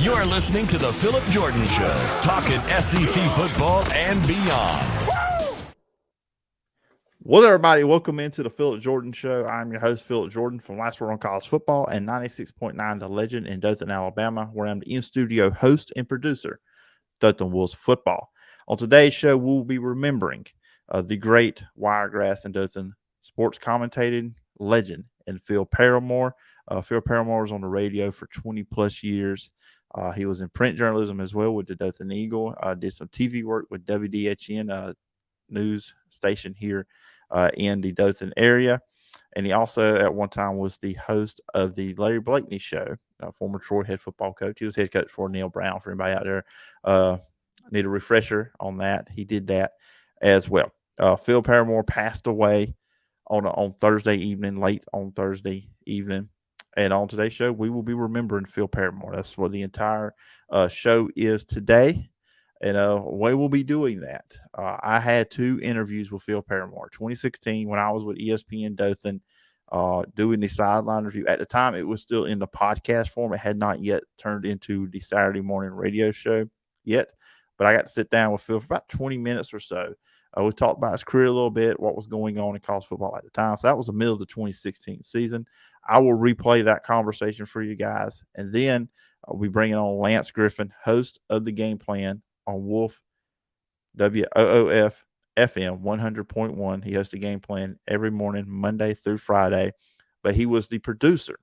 You're listening to the Phillip Jordan Show, talking SEC football and beyond. Well, everybody, welcome into the Phillip Jordan Show. I'm your host, Phillip Jordan from Last Word on College Football and 96.9 The Legend in Dothan, Alabama, where I'm the in-studio host and producer, Dothan Wolves Football. On today's show, we'll be remembering the great Wiregrass and Dothan sports commentating legend and Phil Paramore. Phil Paramore was on the radio for 20-plus years. He was in print journalism as well with the Dothan Eagle. Did some TV work with WDHN news station here in the Dothan area. And he also at one time was the host of the Larry Blakeney Show, former Troy head football coach. He was head coach for Neil Brown, for anybody out there. Need a refresher on that. He did that as well. Phil Paramore passed away on Thursday evening, late on Thursday evening. And on today's show, we will be remembering Phil Paramore. That's what the entire show is today. And we will be doing that. I had 2 interviews with Phil Paramore. 2016, when I was with ESPN Dothan, doing the sideline review. At the time, it was still in the podcast form. It had not yet turned into the Saturday morning radio show yet. But I got to sit down with Phil for about 20 minutes or so. We talked about his career a little bit, what was going on in college football at the time. So that was the middle of the 2016 season. I will replay that conversation for you guys. And then we bring on Lance Griffin, host of The Game Plan on WOOF WOOF FM 100.1. He hosts The Game Plan every morning, Monday through Friday. But he was the producer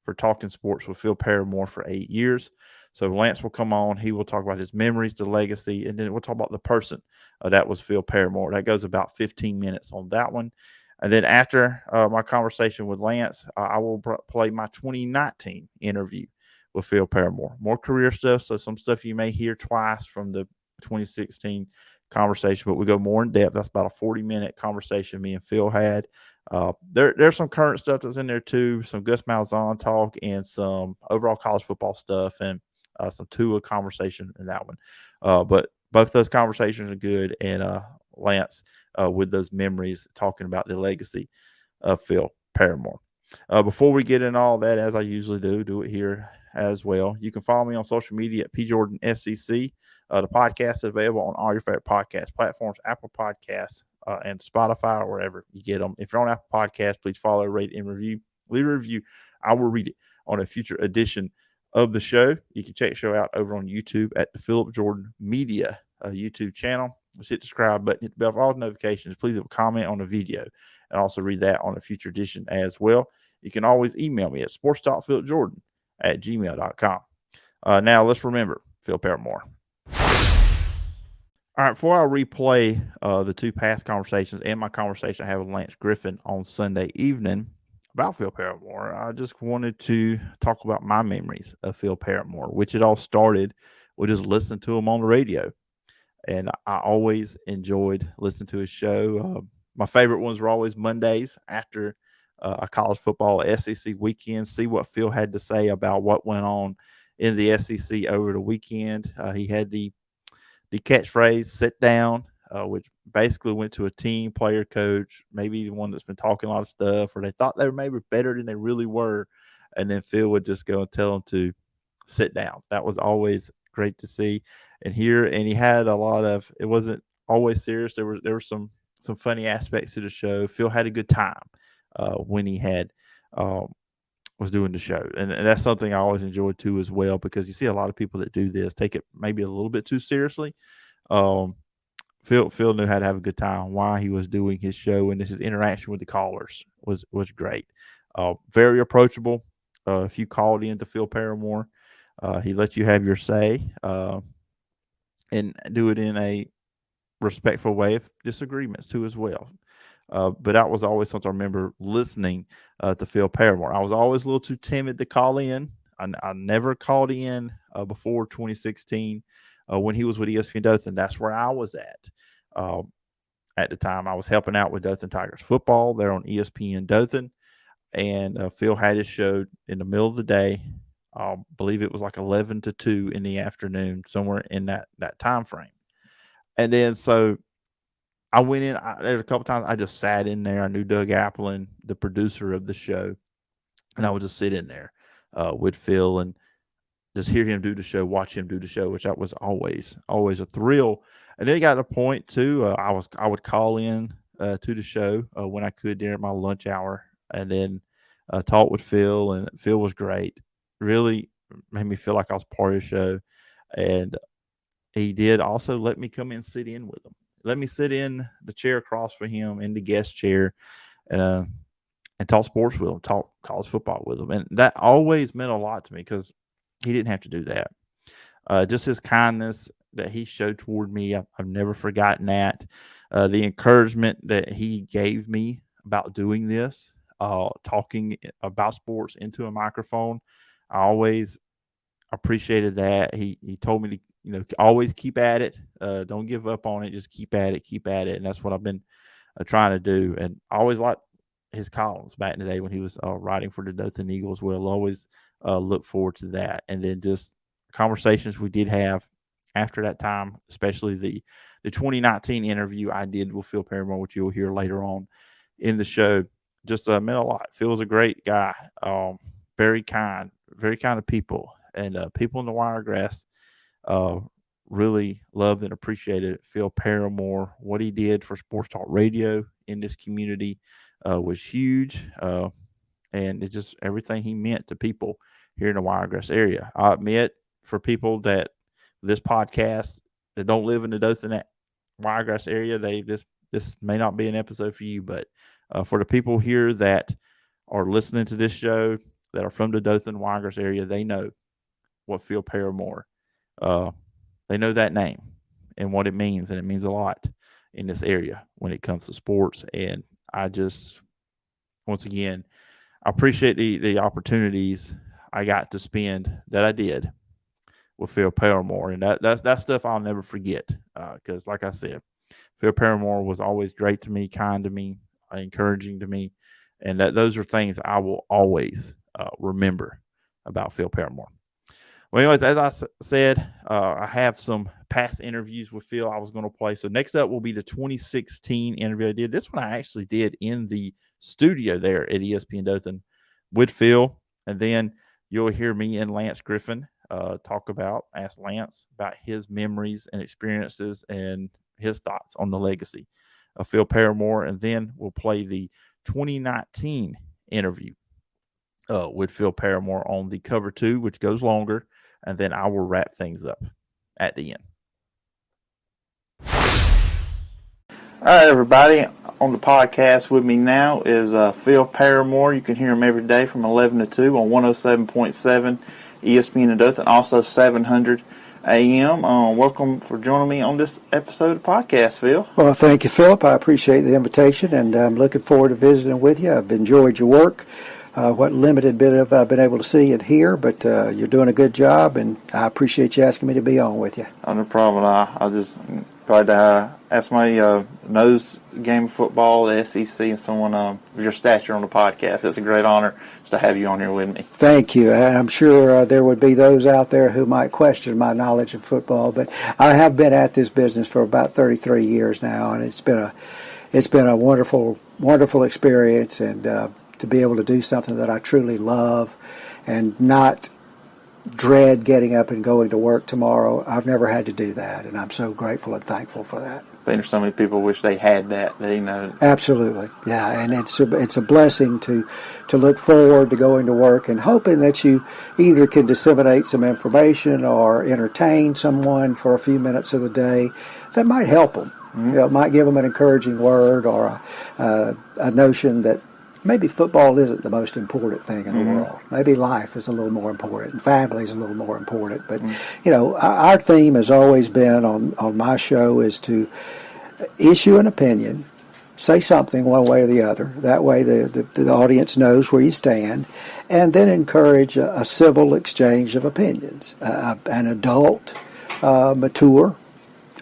for Talkin Sports with Phil Paramore for 8 years. So Lance will come on. He will talk about his memories, the legacy, and then we'll talk about the person. That was Phil Paramore. That goes about 15 minutes on that one. And then after my conversation with Lance, I will play my 2019 interview with Phil Paramore. More career stuff, so some stuff you may hear twice from the 2016 conversation, but we go more in depth. That's about a 40-minute conversation me and Phil had. There's some current stuff that's in there too, some Gus Malzahn talk and some overall college football stuff and some Tua conversation in that one. But both those conversations are good, and Lance with those memories talking about the legacy of Phil Paramore. Before we get in all that, as I usually do it here as well. You can follow me on social media at PJordanSEC. The podcast is available on all your favorite podcast platforms, Apple Podcasts, and Spotify, or wherever you get them. If you're on Apple Podcasts, please follow, rate, and review. Leave a review. I will read it on a future edition of the show. You can check the show out over on YouTube at the Phillip Jordan Media YouTube channel. Just hit the subscribe button, hit the bell for all notifications. Please leave a comment on the video and also read that on a future edition as well. You can always email me at sportstalkphilipjordan@gmail.com. Now let's remember Phil Paramore. All right, before I replay the 2 past conversations and my conversation I had with Lance Griffin on Sunday evening about Phil Paramore, I just wanted to talk about my memories of Phil Paramore, which it all started with just listening to him on the radio. And I always enjoyed listening to his show. My favorite ones were always Mondays after a college football SEC weekend, see what Phil had to say about what went on in the SEC over the weekend. He had the catchphrase, sit down, which basically went to a team, player, coach, maybe the one that's been talking a lot of stuff, or they thought they were maybe better than they really were. And then Phil would just go and tell them to sit down. That was always great to see and hear. And he had a lot of, it wasn't always serious. There were some funny aspects to the show. Phil had a good time when he had was doing the show. And that's something I always enjoyed too as well, because you see a lot of people that do this take it maybe a little bit too seriously. Phil knew how to have a good time while he was doing his show, and his interaction with the callers was great. Very approachable. If you called in to Phil Paramore, he let you have your say and do it in a respectful way of disagreements too as well. But that was always something I remember listening to Phil Paramore. I was always a little too timid to call in. I never called in before 2016 when he was with ESPN Dothan. That's where I was at. At the time, I was helping out with Dothan Tigers football there on ESPN Dothan. And Phil had his show in the middle of the day. I believe it was like 11 to 2 in the afternoon, somewhere in that time frame. And then so I went in. There's a couple times I just sat in there. I knew Doug Applin, the producer of the show, and I would just sit in there with Phil and just hear him do the show, watch him do the show, which that was always a thrill. And then it got to a point too. I would call in to the show when I could during my lunch hour, and then talk with Phil. And Phil was great. Really made me feel like I was part of the show. And he did also let me come in and sit in with him. Let me sit in the chair across from him in the guest chair, and talk sports with him, talk college football with him. And that always meant a lot to me because he didn't have to do that. Just his kindness that he showed toward me, I've never forgotten that. The encouragement that he gave me about doing this, talking about sports into a microphone, I always appreciated that. He told me to, always keep at it. Don't give up on it. Just keep at it. And that's what I've been trying to do. And I always liked his columns back in the day when he was writing for the Dothan Eagles. We'll always look forward to that. And then just conversations we did have after that time, especially the 2019 interview I did with Phil Paramore, which you'll hear later on in the show, just meant a lot. Phil's a great guy, very kind of people, and people in the Wiregrass really loved and appreciated Phil Paramore. What he did for sports talk radio in this community was huge, and it's just everything he meant to people here in the Wiregrass area. I admit, for people that this podcast that don't live in the Dothan Wiregrass area, this may not be an episode for you, but for the people here that are listening to this show that are from the Dothan Wiregrass area, they know what Phil Paramore, they know that name and what it means, and it means a lot in this area when it comes to sports. And I just, once again, I appreciate the opportunities I got to spend that I did with Phil Paramore, and that's stuff I'll never forget. Because, like I said, Phil Paramore was always great to me, kind to me, encouraging to me, and those are things I will always remember about Phil Paramore. Well, anyways, as I said, I have some past interviews with Phil I was going to play. So next up will be the 2016 interview I did. This one I actually did in the studio there at ESPN Dothan with Phil, and then you'll hear me and Lance Griffin ask Lance about his memories and experiences and his thoughts on the legacy of Phil Paramore. And then we'll play the 2019 interview with Phil Paramore on the cover 2, which goes longer. And then I will wrap things up at the end. All right, everybody. On the podcast with me now is Phil Paramore. You can hear him every day from 11 to 2 on 107.7 ESPN in Dothan, also 700 AM. Welcome for joining me on this episode of the podcast, Phil. Well, thank you, Philip. I appreciate the invitation, and I'm looking forward to visiting with you. I've enjoyed your work. What limited bit of I've been able to see and hear, but you're doing a good job, and I appreciate you asking me to be on with you. Oh, no problem. I just tried to ask my nose game of football, the SEC, and someone of your stature on the podcast. It's a great honor to have you on here with me. Thank you. And I'm sure there would be those out there who might question my knowledge of football, but I have been at this business for about 33 years now, and it's been a wonderful experience, and to be able to do something that I truly love and not dread getting up and going to work tomorrow. I've never had to do that, and I'm so grateful and thankful for that. I think there's so many people wish they had that. Absolutely, yeah, and it's a blessing to look forward to going to work and hoping that you either can disseminate some information or entertain someone for a few minutes of the day that might help them. Mm-hmm. It might give them an encouraging word or a notion that maybe football isn't the most important thing in the world. Maybe life is a little more important, and family is a little more important. But, our theme has always been on my show is to issue an opinion, say something one way or the other. That way the audience knows where you stand, and then encourage a civil exchange of opinions. An adult, mature,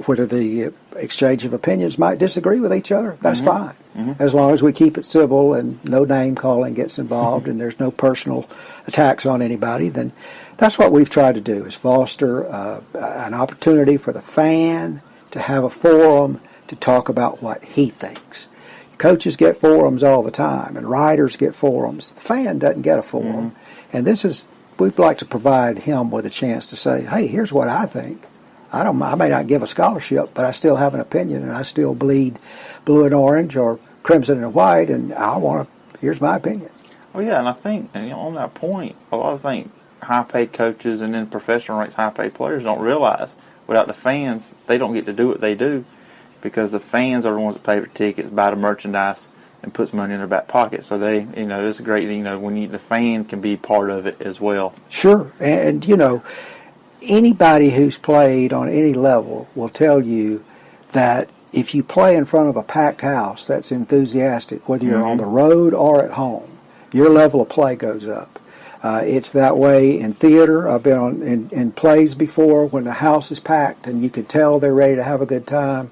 whether the exchange of opinions might disagree with each other, that's fine. Mm-hmm. As long as we keep it civil and no name-calling gets involved and there's no personal attacks on anybody, then that's what we've tried to do, is foster an opportunity for the fan to have a forum to talk about what he thinks. Coaches get forums all the time, and writers get forums. The fan doesn't get a forum. Mm-hmm. And this is we'd like to provide him with a chance to say, hey, here's what I think. I may not give a scholarship, but I still have an opinion, and I still bleed blue and orange or crimson and white, and here's my opinion. Oh, yeah, and I think on that point, a lot of high-paid coaches and then professional ranks high-paid players don't realize without the fans, they don't get to do what they do because the fans are the ones that pay for tickets, buy the merchandise, and puts money in their back pocket. So they, it's great, when the fan can be part of it as well. Sure. And anybody who's played on any level will tell you that if you play in front of a packed house that's enthusiastic, whether you're on the road or at home, your level of play goes up. It's that way in theater. I've been in plays before when the house is packed and you can tell they're ready to have a good time.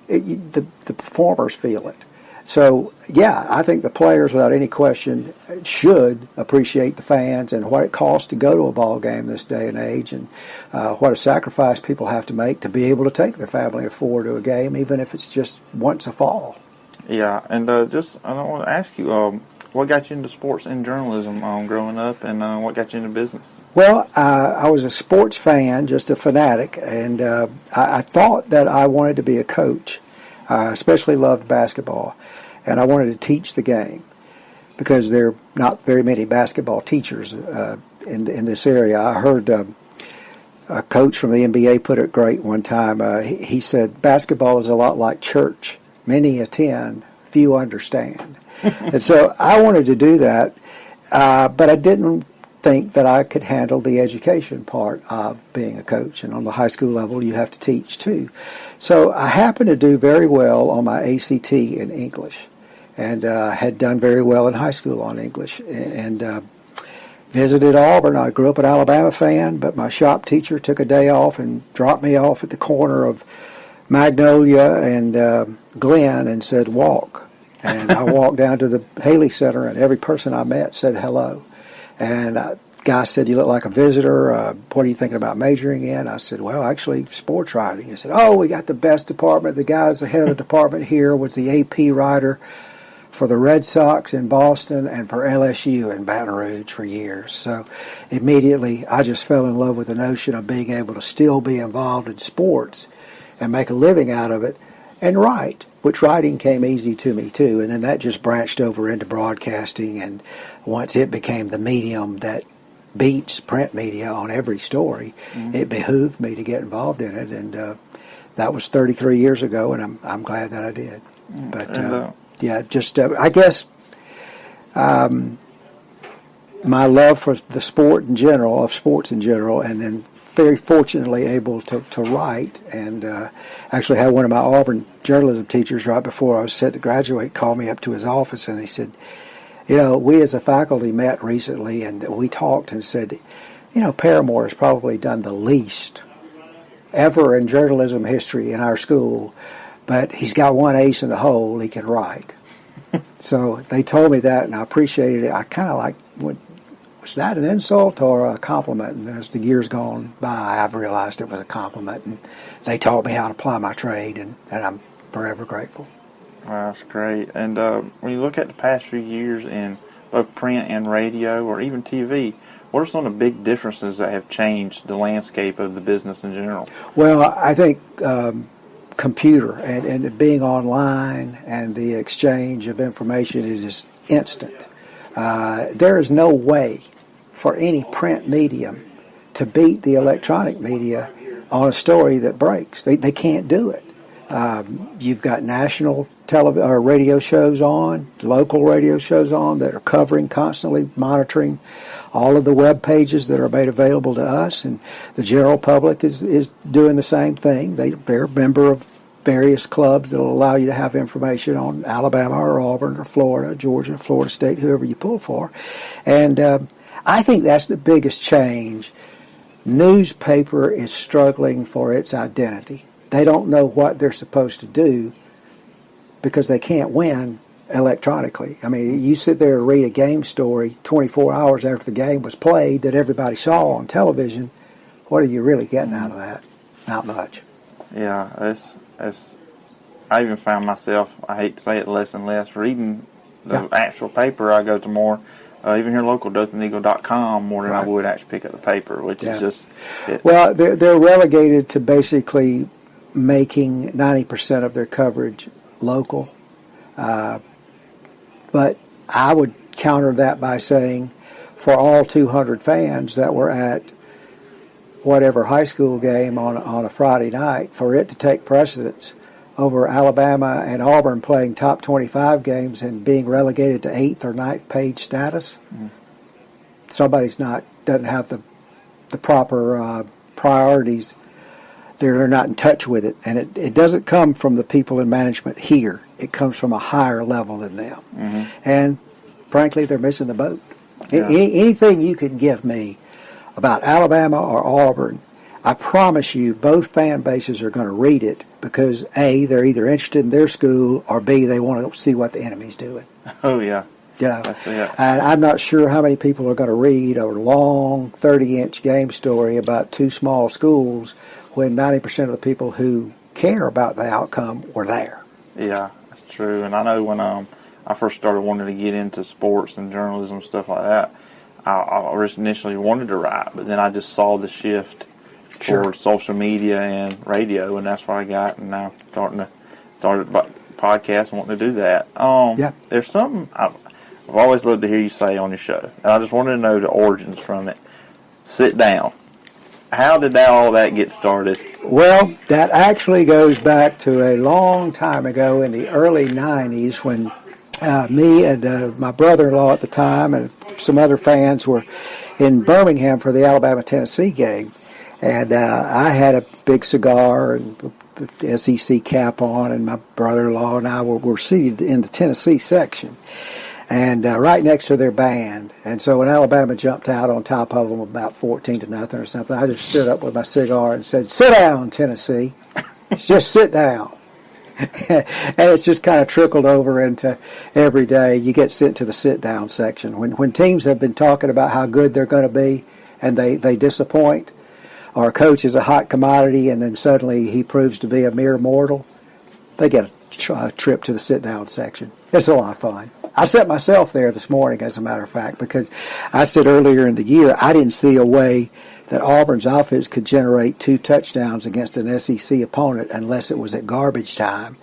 The performers feel it. So, yeah, I think the players, without any question, should appreciate the fans and what it costs to go to a ball game this day and age, and what a sacrifice people have to make to be able to take their family of four to a game, even if it's just once a fall. Yeah, and I want to ask you, what got you into sports and journalism growing up, and what got you into business? Well, I was a sports fan, just a fanatic, and I thought that I wanted to be a coach. I especially loved basketball, and I wanted to teach the game because there are not very many basketball teachers in this area. I heard a coach from the NBA put it great one time. He said, basketball is a lot like church. Many attend, few understand. And so I wanted to do that, but I didn't think that I could handle the education part of being a coach. And on the high school level, you have to teach too. So I happened to do very well on my ACT in English, and had done very well in high school on English, and visited Auburn. I grew up an Alabama fan, but my shop teacher took a day off and dropped me off at the corner of Magnolia and Glen and said, walk. And I walked down to the Haley Center, and every person I met said hello. And guy said, you look like a visitor. What are you thinking about majoring in? I said, well, actually, sports writing. He said, oh, we got the best department. The guy who's the head of the department here was the AP writer for the Red Sox in Boston and for LSU in Baton Rouge for years. So immediately I just fell in love with the notion of being able to still be involved in sports and make a living out of it and write, which writing came easy to me too. And then that just branched over into broadcasting, and once it became the medium that beats print media on every story, it behooved me to get involved in it, and that was 33 years ago, and I'm glad that I did. But I guess my love for the sports in general, and then very fortunately able to write, and actually had one of my Auburn journalism teachers right before I was set to graduate call me up to his office, and he said, we as a faculty met recently, and we talked and said, Paramore has probably done the least ever in journalism history in our school, but he's got one ace in the hole, he can write. So they told me that, and I appreciated it. I kind of was that an insult or a compliment? And as the years gone by, I've realized it was a compliment, and they taught me how to apply my trade, and I'm forever grateful. Wow, that's great. And when you look at the past few years in both print and radio or even TV, what are some of the big differences that have changed the landscape of the business in general? Well, I think computer and being online and the exchange of information is instant. There is no way for any print medium to beat the electronic media on a story that breaks. They can't do it. You've got national radio shows on, local radio shows on that are covering, constantly monitoring all of the web pages that are made available to us, and the general public is doing the same thing. They're a member of various clubs that will allow you to have information on Alabama or Auburn or Florida, Georgia, Florida State, whoever you pull for. And I think that's the biggest change. Newspaper is struggling for its identity. They don't know what they're supposed to do because they can't win electronically. I mean, you sit there and read a game story 24 hours after the game was played that everybody saw on television. What are you really getting out of that? Not much. Yeah, I even found myself, I hate to say it, less and less reading the actual paper. I go to more even here local, DothanEagle.com, more than I would actually pick up the paper, which is just... Well, they're relegated to basically making 90% of their coverage local. But I would counter that by saying for all 200 fans that were at whatever high school game on a Friday night, for it to take precedence over Alabama and Auburn playing top 25 games and being relegated to 8th or 9th page status, somebody's doesn't have the proper priorities. They're not in touch with it, and it doesn't come from the people in management here. It comes from a higher level than them, and frankly, they're missing the boat. Yeah. Anything you can give me about Alabama or Auburn, I promise you both fan bases are going to read it because A, they're either interested in their school, or B, they want to see what the enemy's doing. Oh, yeah. Yeah. And I'm not sure how many people are going to read a long 30-inch game story about two small schools when 90% of the people who care about the outcome were there. Yeah, that's true. And I know when I first started wanting to get into sports and journalism, stuff like that, I initially wanted to write, but then I just saw the shift towards social media and radio, and that's what I got, and now started podcast and wanting to do that. There's something I've always loved to hear you say on your show, and I just wanted to know the origins from it. Sit down. How did all that get started? Well, that actually goes back to a long time ago in the early 90s when me and my brother-in-law at the time and some other fans were in Birmingham for the Alabama-Tennessee game. And I had a big cigar and SEC cap on, and my brother-in-law and I were seated in the Tennessee section, and right next to their band. And so when Alabama jumped out on top of them about 14-0 or something, I just stood up with my cigar and said, "Sit down, Tennessee. Just sit down." And it's just kind of trickled over into every day. You get sent to the sit-down section. When teams have been talking about how good they're going to be and they disappoint, or a coach is a hot commodity and then suddenly he proves to be a mere mortal, they get a trip to the sit-down section. It's a lot of fun. I set myself there this morning, as a matter of fact, because I said earlier in the year I didn't see a way that Auburn's offense could generate 2 touchdowns against an SEC opponent unless it was at garbage time.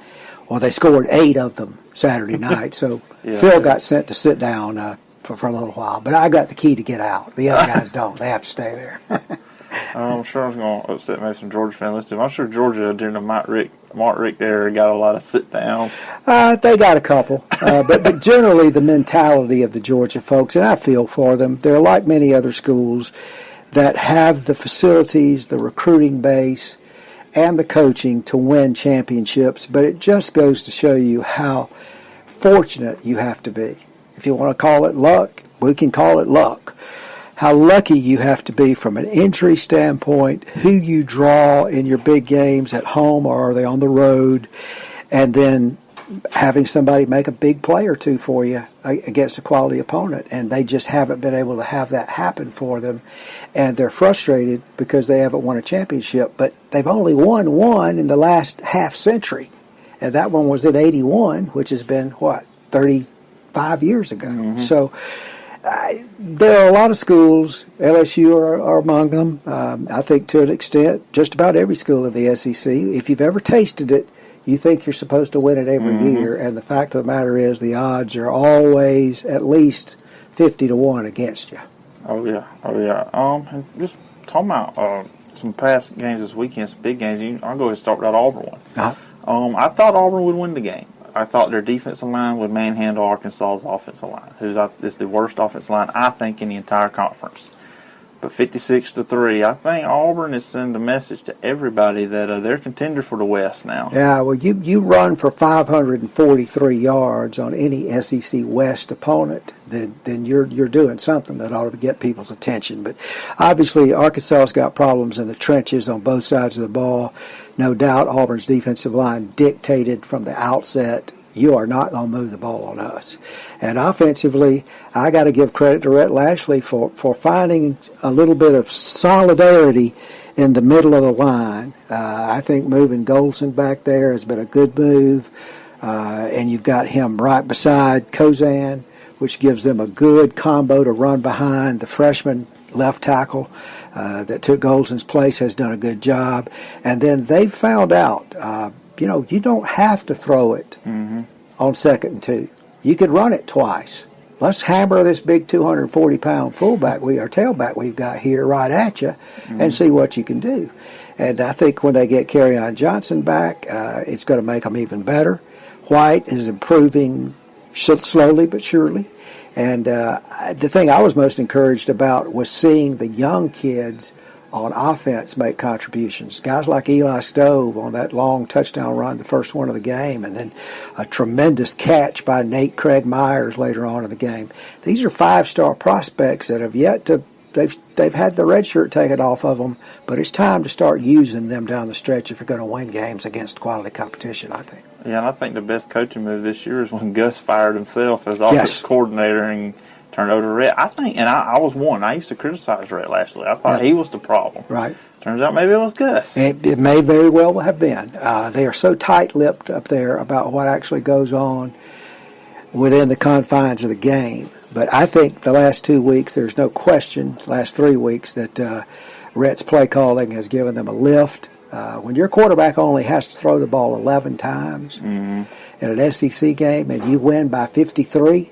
Well, they scored 8 of them Saturday night, so Phil got sent to sit down for a little while. But I got the key to get out. The other guys don't. They have to stay there. I'm sure I was going to upset maybe some Georgia fans listening. I'm sure Georgia during the Mark Richt era got a lot of sit-downs. They got a couple. But generally the mentality of the Georgia folks, and I feel for them, they're like many other schools that have the facilities, the recruiting base, and the coaching to win championships. But it just goes to show you how fortunate you have to be. If you want to call it luck, we can call it luck. How lucky you have to be from an injury standpoint, who you draw in your big games at home or are they on the road, and then having somebody make a big play or two for you against a quality opponent. And they just haven't been able to have that happen for them. And they're frustrated because they haven't won a championship. But they've only won one in the last half century. And that one was in 81, which has been, 35 years ago. Mm-hmm. So there are a lot of schools, LSU are among them. I think to an extent, just about every school in the SEC. If you've ever tasted it, you think you're supposed to win it every year, and the fact of the matter is the odds are always at least 50-1 against you. Oh yeah. And just talking about some past games this weekend, some big games. I'll go ahead and start with that Auburn one. Uh-huh. I thought Auburn would win the game. I thought their defensive line would manhandle Arkansas's offensive line, is the worst offensive line I think in the entire conference. But 56-3, I think Auburn is sending a message to everybody that they're contender for the West now. Yeah, well, you run for 543 yards on any SEC West opponent, then you're doing something that ought to get people's attention. But obviously, Arkansas's got problems in the trenches on both sides of the ball. No doubt, Auburn's defensive line dictated from the outset, you are not going to move the ball on us. And offensively, I got to give credit to Rhett Lashley for finding a little bit of solidarity in the middle of the line. I think moving Golson back there has been a good move. And you've got him right beside Kozan, which gives them a good combo to run behind. The freshman left tackle that took Golson's place has done a good job. And then they've found out, you don't have to throw it on 2nd and 2. You could run it twice. Let's hammer this big 240-pound tailback we've got here right at you and see what you can do. And I think when they get Kerryon Johnson back, it's going to make them even better. White is improving slowly but surely. And the thing I was most encouraged about was seeing the young kids on offense make contributions. Guys like Eli Stove on that long touchdown run, the first one of the game, and then a tremendous catch by Nate Craig Myers later on in the game. These are 5-star prospects that have yet to they've had the red shirt taken off of them, but it's time to start using them down the stretch if you're going to win games against quality competition, I think. Yeah, and I think the best coaching move this year is when Gus fired himself as offensive coordinator and turned over to Rhett. I think, and I was one. I used to criticize Rhett last year. I thought he was the problem. Right. Turns out maybe it was Gus. It may very well have been. They are so tight-lipped up there about what actually goes on within the confines of the game. But I think the last 2 weeks, there's no question, last 3 weeks, that Rhett's play calling has given them a lift. When your quarterback only has to throw the ball 11 times in an SEC game and you win by 53,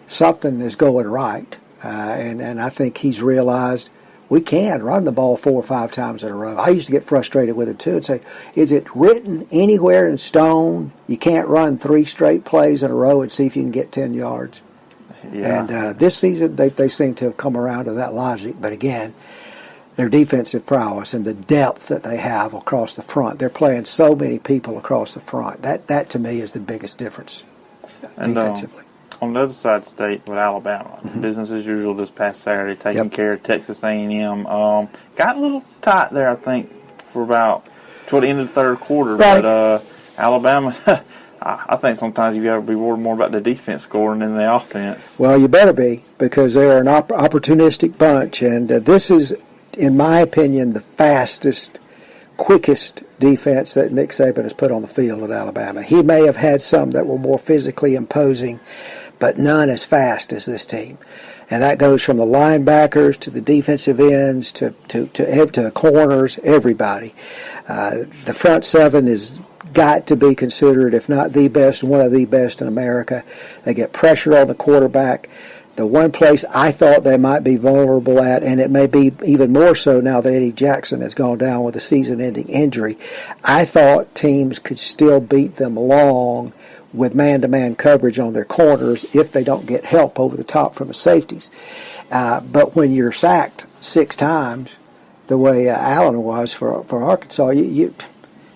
something is going right. And I think he's realized we can run the ball 4 or 5 times in a row. I used to get frustrated with it too and say, is it written anywhere in stone you can't run 3 straight plays in a row and see if you can get 10 yards? Yeah. And this season they seem to have come around to that logic. But again, their defensive prowess and the depth that they have across the front. They're playing so many people across the front. That to me is the biggest difference defensively. On the other side of the state with Alabama, business as usual this past Saturday, taking care of Texas A&M. Got a little tight there, I think, for about toward the end of the third quarter. Right. But Alabama, I think sometimes you got to be worried more about the defense scoring than the offense. Well, you better be, because they're an opportunistic bunch, and this is, in my opinion, the fastest, quickest defense that Nick Saban has put on the field at Alabama. He may have had some that were more physically imposing, but none as fast as this team. And that goes from the linebackers to the defensive ends to the corners, everybody. The front seven is got to be considered, if not the best, one of the best in America. They get pressure on the quarterback. The one place I thought they might be vulnerable at, and it may be even more so now that Eddie Jackson has gone down with a season-ending injury, I thought teams could still beat them long with man-to-man coverage on their corners if they don't get help over the top from the safeties. But when you're sacked 6 times, the way Allen was for Arkansas,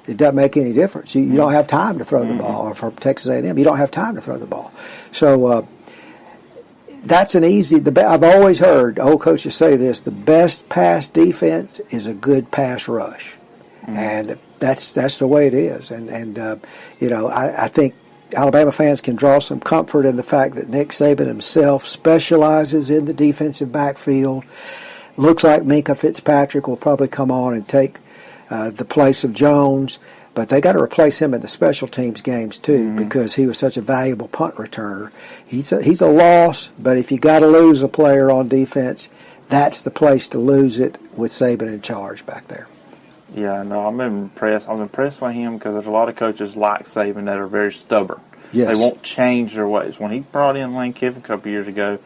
it doesn't make any difference. You don't have time to throw the ball, or for Texas A&M, you don't have time to throw the ball. So that's an easy. I've always heard old coaches say this: the best pass defense is a good pass rush, and that's the way it is. And I think Alabama fans can draw some comfort in the fact that Nick Saban himself specializes in the defensive backfield. Looks like Minka Fitzpatrick will probably come on and take the place of Jones, but they got to replace him in the special teams games too, because he was such a valuable punt returner. He's a loss, but if you got to lose a player on defense, that's the place to lose it with Saban in charge back there. Yeah, no, I'm impressed. I'm impressed by him because there's a lot of coaches like Saban that are very stubborn. Yes. They won't change their ways. When he brought in Lane Kiffin a couple years ago,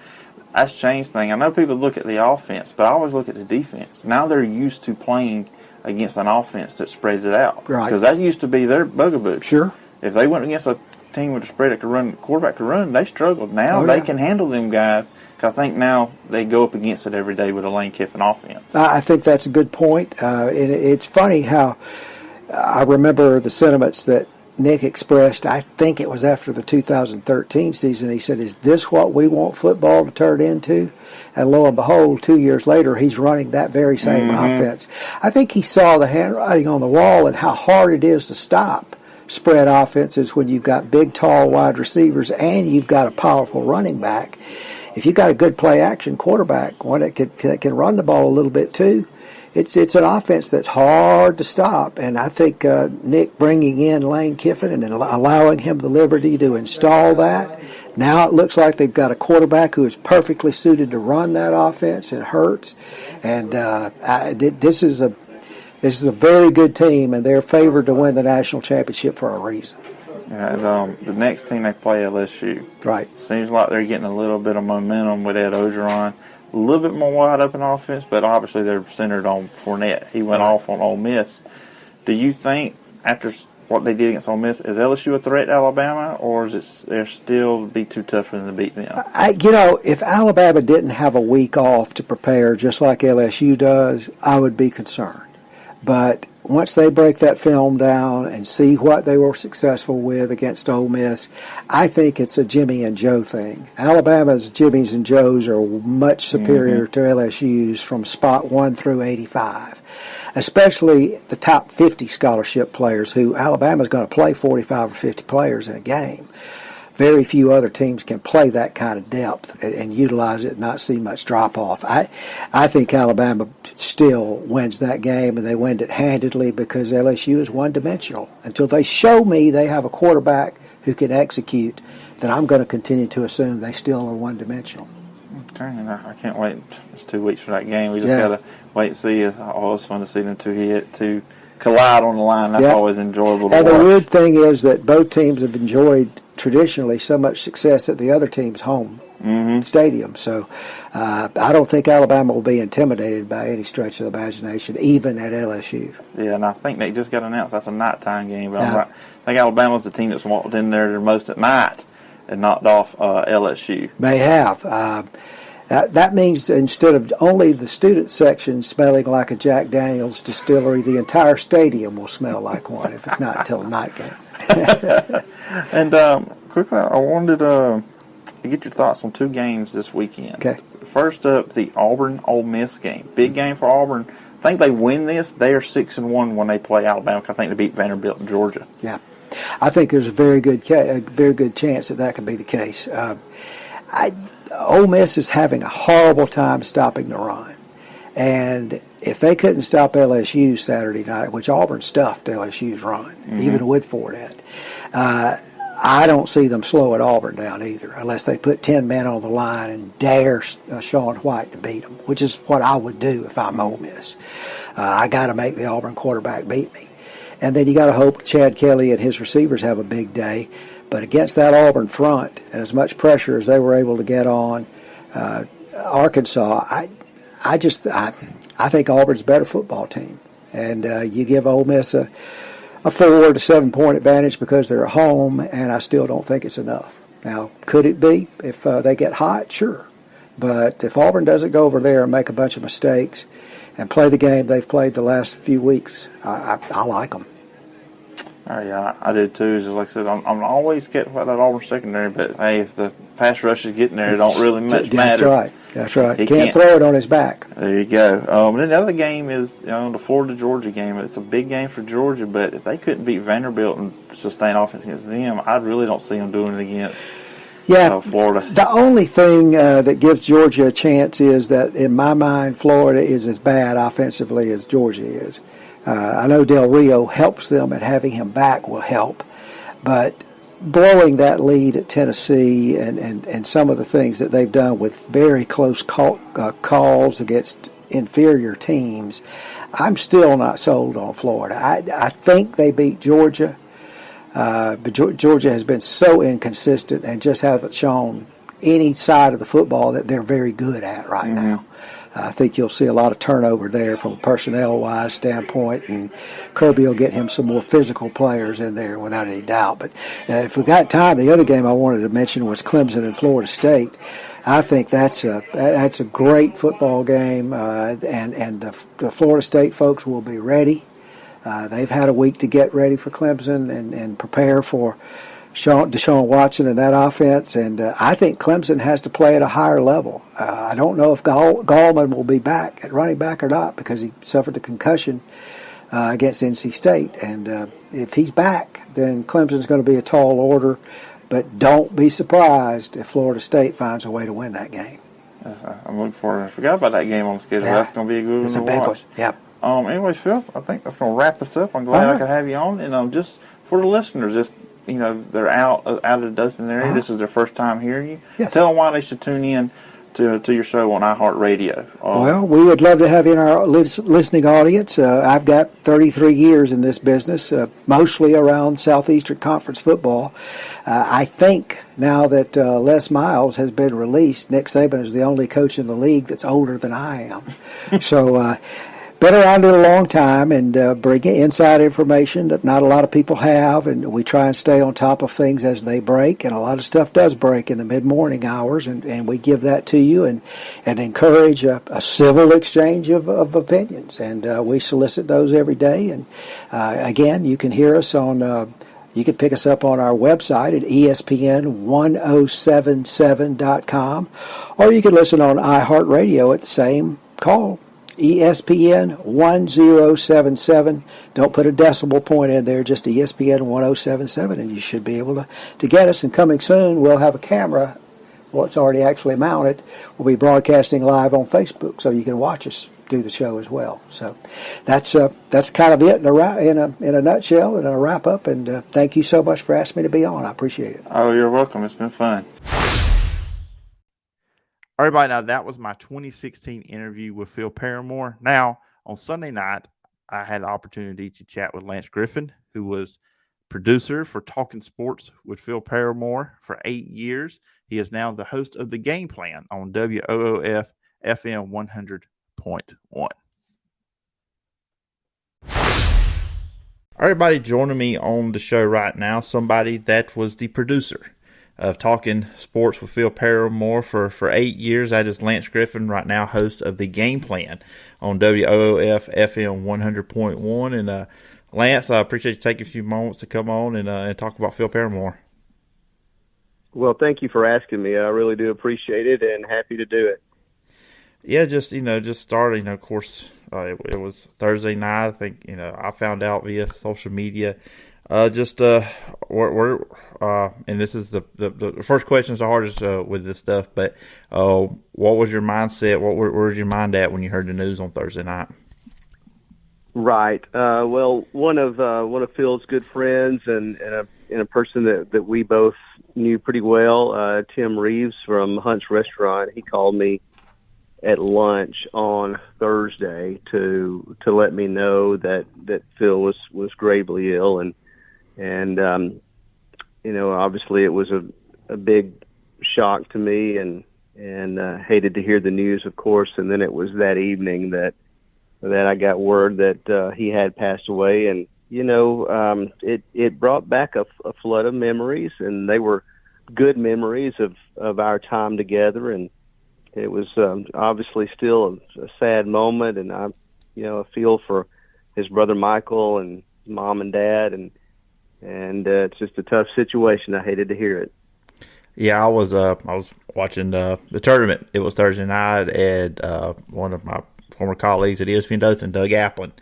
that's changed things. I know people look at the offense, but I always look at the defense. Now they're used to playing against an offense that spreads it out. Right. Because that used to be their bugaboo. Sure. If they went against a team with a spread that could run, quarterback could run, they struggled. Now they can handle them guys. Cause I think now they go up against it every day with a Lane Kiffin offense. I think that's a good point. It's funny how I remember the sentiments that Nick expressed. I think it was after the 2013 season. He said, "Is this what we want football to turn into?" And lo and behold, 2 years later, he's running that very same offense. I think he saw the handwriting on the wall and how hard it is to stop spread offenses when you've got big, tall wide receivers and you've got a powerful running back. If you've got a good play-action quarterback, one that can run the ball a little bit too, it's an offense that's hard to stop. And I think Nick bringing in Lane Kiffin and allowing him the liberty to install that, Now it looks like they've got a quarterback who is perfectly suited to run that offense. It hurts, and this is a very good team, and they're favored to win the national championship for a reason. Yeah, and, the next team they play, LSU. Right. Seems like they're getting a little bit of momentum with Ed Ogeron. A little bit more wide open offense, but obviously they're centered on Fournette. He went off on Ole Miss. Do you think after what they did against Ole Miss, is LSU a threat to Alabama, or is it there still be too tough for them to beat them? If Alabama didn't have a week off to prepare, just like LSU does, I would be concerned. But once they break that film down and see what they were successful with against Ole Miss, I think it's a Jimmy and Joe thing. Alabama's Jimmys and Joes are much superior to LSU's from spot 1 through 85, especially the top 50 scholarship players who Alabama's going to play 45 or 50 players in a game. Very few other teams can play that kind of depth and utilize it and not see much drop-off. I think Alabama still wins that game, and they win it handedly because LSU is one-dimensional. Until they show me they have a quarterback who can execute, then I'm going to continue to assume they still are one-dimensional. Okay, and I can't wait. It's 2 weeks for that game. We just got to wait and see. It's always fun to see them to collide on the line. That's always enjoyable to watch. And the weird thing is that both teams have enjoyed traditionally so much success at the other team's home stadium. So I don't think Alabama will be intimidated by any stretch of the imagination, even at LSU. Yeah, and I think they just got announced that's a nighttime game. But I think Alabama's the team that's walked in there the most at night and knocked off LSU. May have. That means instead of only the student section smelling like a Jack Daniels distillery, the entire stadium will smell like one if it's not until the night game. And quickly, I wanted to get your thoughts on 2 games this weekend. Okay. First up, the Auburn-Ole Miss game. Big game for Auburn. I think they win this. They are 6-1 when they play Alabama. I think they beat Vanderbilt and Georgia. Yeah, I think there's a very good chance that could be the case. Ole Miss is having a horrible time stopping the run, and if they couldn't stop LSU Saturday night, which Auburn stuffed LSU's run, even with Fournette, I don't see them slowing Auburn down either, unless they put 10 men on the line and dare Sean White to beat them, which is what I would do if I'm Ole Miss. I got to make the Auburn quarterback beat me. And then you got to hope Chad Kelly and his receivers have a big day. But against that Auburn front, and as much pressure as they were able to get on Arkansas, I think Auburn's a better football team. And you give Ole Miss a 4 to 7 point advantage because they're at home, and I still don't think it's enough. Now, could it be if they get hot? Sure. But if Auburn doesn't go over there and make a bunch of mistakes and play the game they've played the last few weeks, I like them. Yeah, I do too. Just like I said, I'm always skeptical about that Auburn secondary, but hey, if the pass rush is getting there, it don't really much matter. That's right. He can't throw it on his back. There you go. And then the other game is the Florida-Georgia game. It's a big game for Georgia, but if they couldn't beat Vanderbilt and sustain offense against them, I really don't see them doing it against Florida. The only thing that gives Georgia a chance is that, in my mind, Florida is as bad offensively as Georgia is. I know Del Rio helps them, and having him back will help. But blowing that lead at Tennessee and some of the things that they've done with very close calls against inferior teams, I'm still not sold on Florida. I think they beat Georgia, but Georgia has been so inconsistent and just haven't shown any side of the football that they're very good at right now. I think you'll see a lot of turnover there from a personnel-wise standpoint, and Kirby will get him some more physical players in there without any doubt. But if we got time, the other game I wanted to mention was Clemson and Florida State. I think that's a great football game, and the Florida State folks will be ready. They've had a week to get ready for Clemson and prepare for Deshaun Watson and that offense, and I think Clemson has to play at a higher level. I don't know if Gallman will be back at running back or not because he suffered the concussion against NC State, and if he's back, then Clemson's going to be a tall order, but don't be surprised if Florida State finds a way to win that game. I'm looking forward. I forgot about that game on the schedule. That's going to be a good one to watch. One. Yep. Anyways, Phil, I think that's going to wrap us up. I'm glad I could have you on, and just for the listeners, just they're out of the Dothan area. This is their first time hearing you. Yes. Tell them why they should tune in to your show on iHeartRadio. Well, we would love to have you in our listening audience. I've got 33 years in this business, mostly around Southeastern Conference football. I think now that Les Miles has been released, Nick Saban is the only coach in the league that's older than I am. So been around it a long time and bring inside information that not a lot of people have, and we try and stay on top of things as they break, and a lot of stuff does break in the mid-morning hours, and we give that to you and encourage a civil exchange of opinions, and we solicit those every day. And again, you can hear us on you can pick us up on our website at ESPN1077.com, or you can listen on iHeartRadio at the same call, ESPN 1077. Don't put a decimal point in there, just ESPN 1077, and you should be able to get us. And coming soon, we'll have a camera. Well, it's already actually mounted. We'll be broadcasting live on Facebook, so you can watch us do the show as well. So that's kind of it in a nutshell and a wrap up. And thank you so much for asking me to be on. I appreciate it. Oh, you're welcome. It's been fun. Everybody, now that was my 2016 interview with Phil Paramore. Now, on Sunday night, I had the opportunity to chat with Lance Griffin, who was producer for Talkin Sports with Phil Paramore for 8 years. He is now the host of The Game Plan on WOOF FM 100.1. Everybody joining me on the show right now, somebody that was the producer of Talkin Sports with Phil Paramore for 8 years. That is Lance Griffin, right now host of The Game Plan on WOOF FM 100.1. And Lance, I appreciate you taking a few moments to come on and talk about Phil Paramore. Well, thank you for asking me. I really do appreciate it and happy to do it. Yeah, just starting, of course, it was Thursday night. I think, I found out via social media. And this is the first question is the hardest with this stuff, but what was your mindset? Where was your mind at when you heard the news on Thursday night? Right. Well, one of Phil's good friends and a person that we both knew pretty well, Tim Reeves from Hunt's Restaurant, he called me at lunch on Thursday to let me know that Phil was gravely ill, and obviously it was a big shock to me, and hated to hear the news, of course. And then it was that evening that I got word that he had passed away, and it brought back a flood of memories, and they were good memories of our time together. And it was obviously still a sad moment, and I feel for his brother Michael and mom and dad, and it's just a tough situation. I hated to hear it. Yeah, I was watching the tournament. It was Thursday night, and one of my former colleagues at ESPN Dothan, Doug Applin,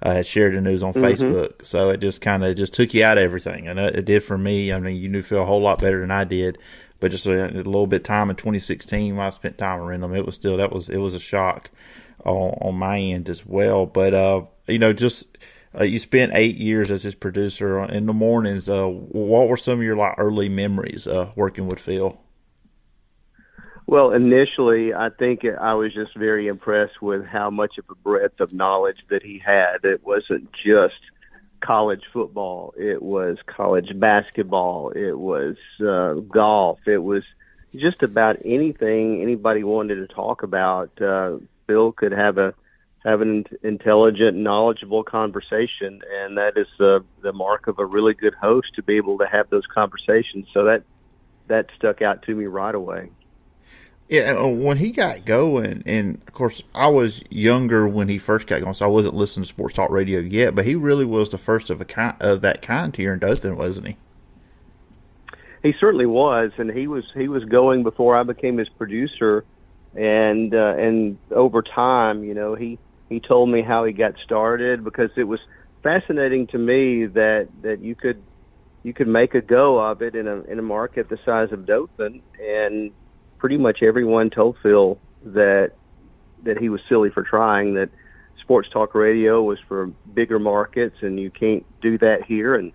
had shared the news on Facebook. So it just kind of took you out of everything, and it did for me. I mean, you knew Phil a whole lot better than I did, but just a little bit of time in 2016 when I spent time around him, it was a shock on my end as well. But you spent 8 years as his producer in the mornings. What were some of your early memories working with Phil? Well, initially, I think I was just very impressed with how much of a breadth of knowledge that he had. It wasn't just college football. It was college basketball. It was golf. It was just about anything anybody wanted to talk about. Phil could have an intelligent, knowledgeable conversation, and that is the mark of a really good host, to be able to have those conversations. So that stuck out to me right away. Yeah, when he got going, and of course I was younger when he first got going, so I wasn't listening to sports talk radio yet, but he really was the first of that kind here in Dothan, wasn't he? He certainly was, and he was going before I became his producer, and over time, he told me how he got started, because it was fascinating to me that you could make a go of it in a market the size of Dothan, and pretty much everyone told Phil that he was silly for trying, that sports talk radio was for bigger markets and you can't do that here. And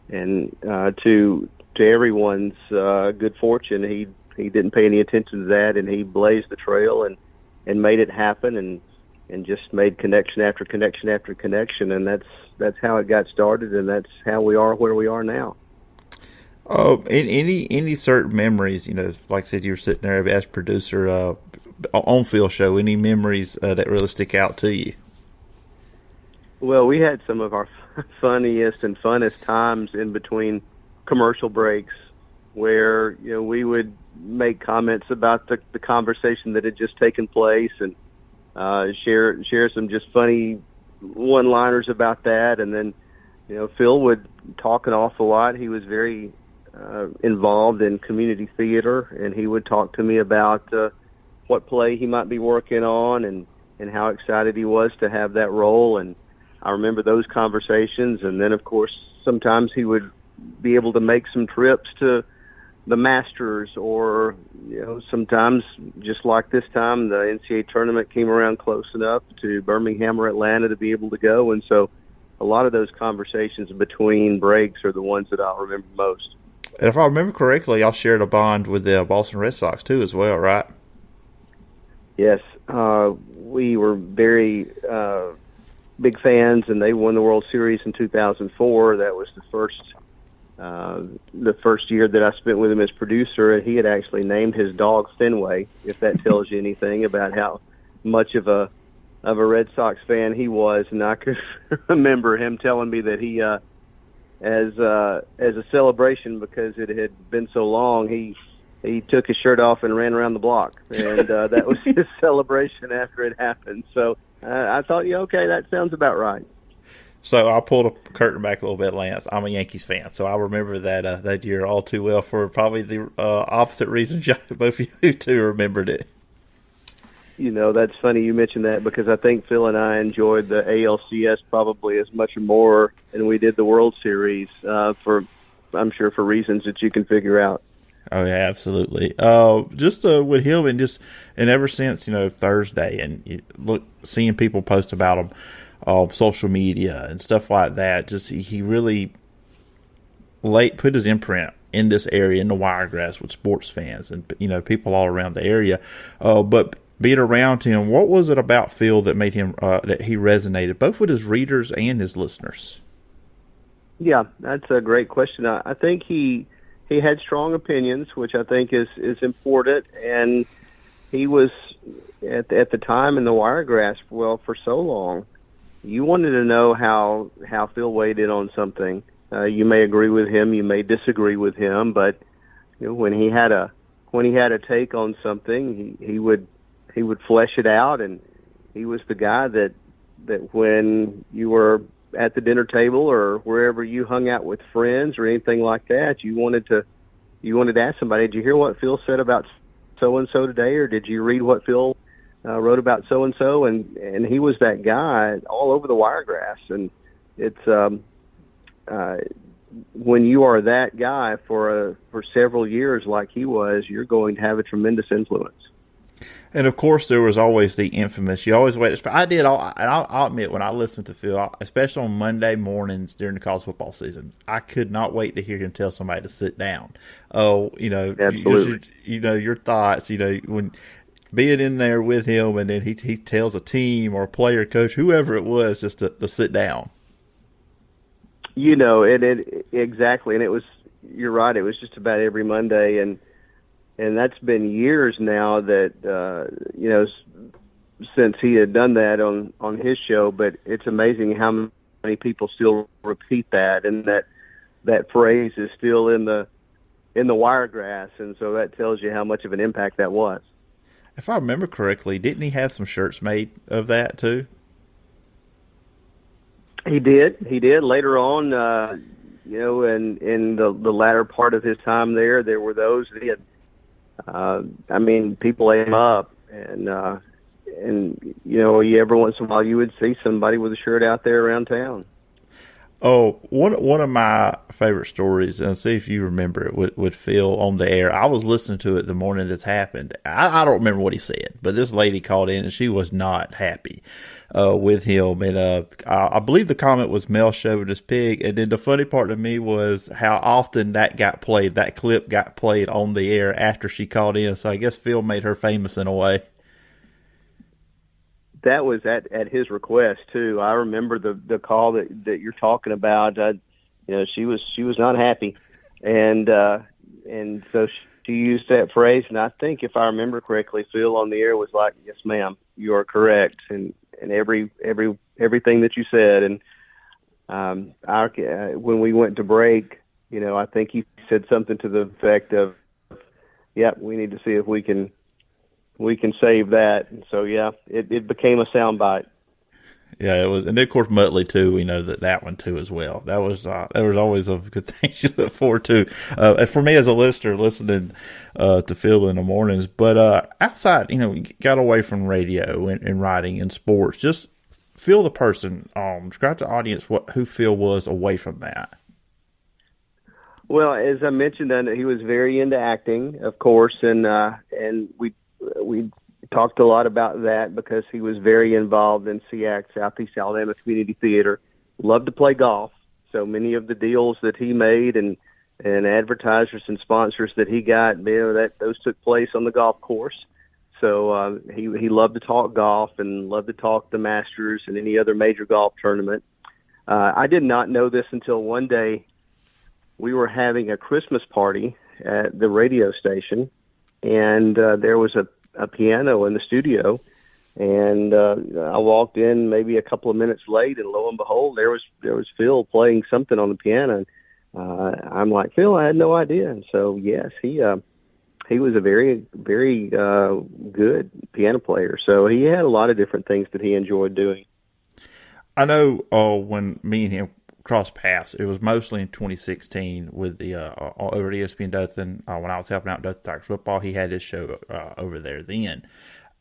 to everyone's good fortune, he didn't pay any attention to that, and he blazed the trail and made it happen, and just made connection after connection after connection, and that's how it got started, and that's how we are where we are now. Oh, any certain memories, like I said, you were sitting there as producer on Phil show, any memories that really stick out to you? Well, we had some of our funniest and funnest times in between commercial breaks where, we would make comments about the conversation that had just taken place and share some just funny one-liners about that. And then, Phil would talk an awful lot. He was very involved in community theater, and he would talk to me about what play he might be working on and how excited he was to have that role. And I remember those conversations. And then, of course, sometimes he would be able to make some trips to the Masters, or, sometimes, just like this time, the NCAA tournament came around close enough to Birmingham or Atlanta to be able to go. And so a lot of those conversations between breaks are the ones that I'll remember most. And if I remember correctly, y'all shared a bond with the Boston Red Sox too, as well, right? Yes, we were very big fans, and they won the World Series in 2004. That was the first year that I spent with him as producer. He had actually named his dog Fenway, if that tells you anything about how much of a Red Sox fan he was. And I could remember him telling me that he, as a celebration, because it had been so long, he took his shirt off and ran around the block, and that was his celebration after it happened. So I thought, okay, that sounds about right. So I'll pull the curtain back a little bit, Lance. I'm a Yankees fan, so I remember that year all too well for probably the opposite reasons both of you two remembered it. That's funny you mentioned that, because I think Phil and I enjoyed the ALCS probably as much or more than we did the World Series, I'm sure for reasons that you can figure out. Oh yeah, absolutely. Just with him, and ever since Thursday, and seeing people post about him on social media and stuff like that. Just he really put his imprint in this area, in the Wiregrass, with sports fans and people all around the area. But being around him, what was it about Phil that made him that he resonated both with his readers and his listeners? Yeah, that's a great question. I think he had strong opinions, which I think is important, and he was at the time in the Wiregrass, for so long. You wanted to know how Phil weighed in on something. You may agree with him, you may disagree with him, but when he had a take on something, he would flesh it out, and he was the guy that when you were at the dinner table or wherever you hung out with friends or anything like that, you wanted to ask somebody, did you hear what Phil said about so and so today, or did you read what Phil wrote about so and so? And he was that guy all over the Wiregrass, and it's when you are that guy for several years like he was, you're going to have a tremendous influence. And of course, there was always the infamous. You always wait. I'll admit, when I listened to Phil, especially on Monday mornings during the college football season, I could not wait to hear him tell somebody to sit down. Oh, absolutely. Your thoughts. When being in there with him, and then he tells a team or a player, coach, whoever it was, just to sit down. Exactly, and it was. You're right. It was just about every Monday, and that's been years now that, since he had done that on his show, but it's amazing how many people still repeat that, and that phrase is still in the Wiregrass, and so that tells you how much of an impact that was. If I remember correctly, didn't he have some shirts made of that too? He did later on, in the latter part of his time there were those that he had. People ate him up, and every once in a while you would see somebody with a shirt out there around town. Oh, one of my favorite stories, and see if you remember it, with Phil on the air. I was listening to it the morning this happened. I don't remember what he said, but this lady called in and she was not happy with him. And I believe the comment was Mel chauvinist pig. And then the funny part to me was how often that clip got played on the air after she called in. So I guess Phil made her famous in a way. That was at his request too. I remember the call that you're talking about. She was not happy, and so she used that phrase. And I think if I remember correctly, Phil on the air was like, "Yes, ma'am, you are correct," and everything that you said. And when we went to break, I think he said something to the effect of, "Yep, we need to see if we can save that." And so, yeah, it became a soundbite. Yeah, it was. And then, of course, Muttley, too. We know that one, too, as well. That was always a good thing to look forward to. For me as a listener, listening to Phil in the mornings. But outside, we got away from radio and writing and sports. Just Phil the person. Describe to the audience who Phil was away from that. Well, as I mentioned, he was very into acting, of course, and we talked a lot about that because he was very involved in SEAC, Southeast Alabama Community Theater. Loved to play golf. So many of the deals that he made and advertisers and sponsors that he got, those took place on the golf course. So he loved to talk golf and loved to talk the Masters and any other major golf tournament. I did not know this until one day we were having a Christmas party at the radio station, and there was a piano in the studio, and I walked in maybe a couple of minutes late, and lo and behold, there was Phil playing something on the piano. I'm like, Phil, I had no idea. And so, yes, he was a very, very good piano player. So he had a lot of different things that he enjoyed doing. I know when me and him crossed paths, it was mostly in 2016 with the over at ESPN Dothan. When I was helping out Dothan Tigers football, he had his show over there then,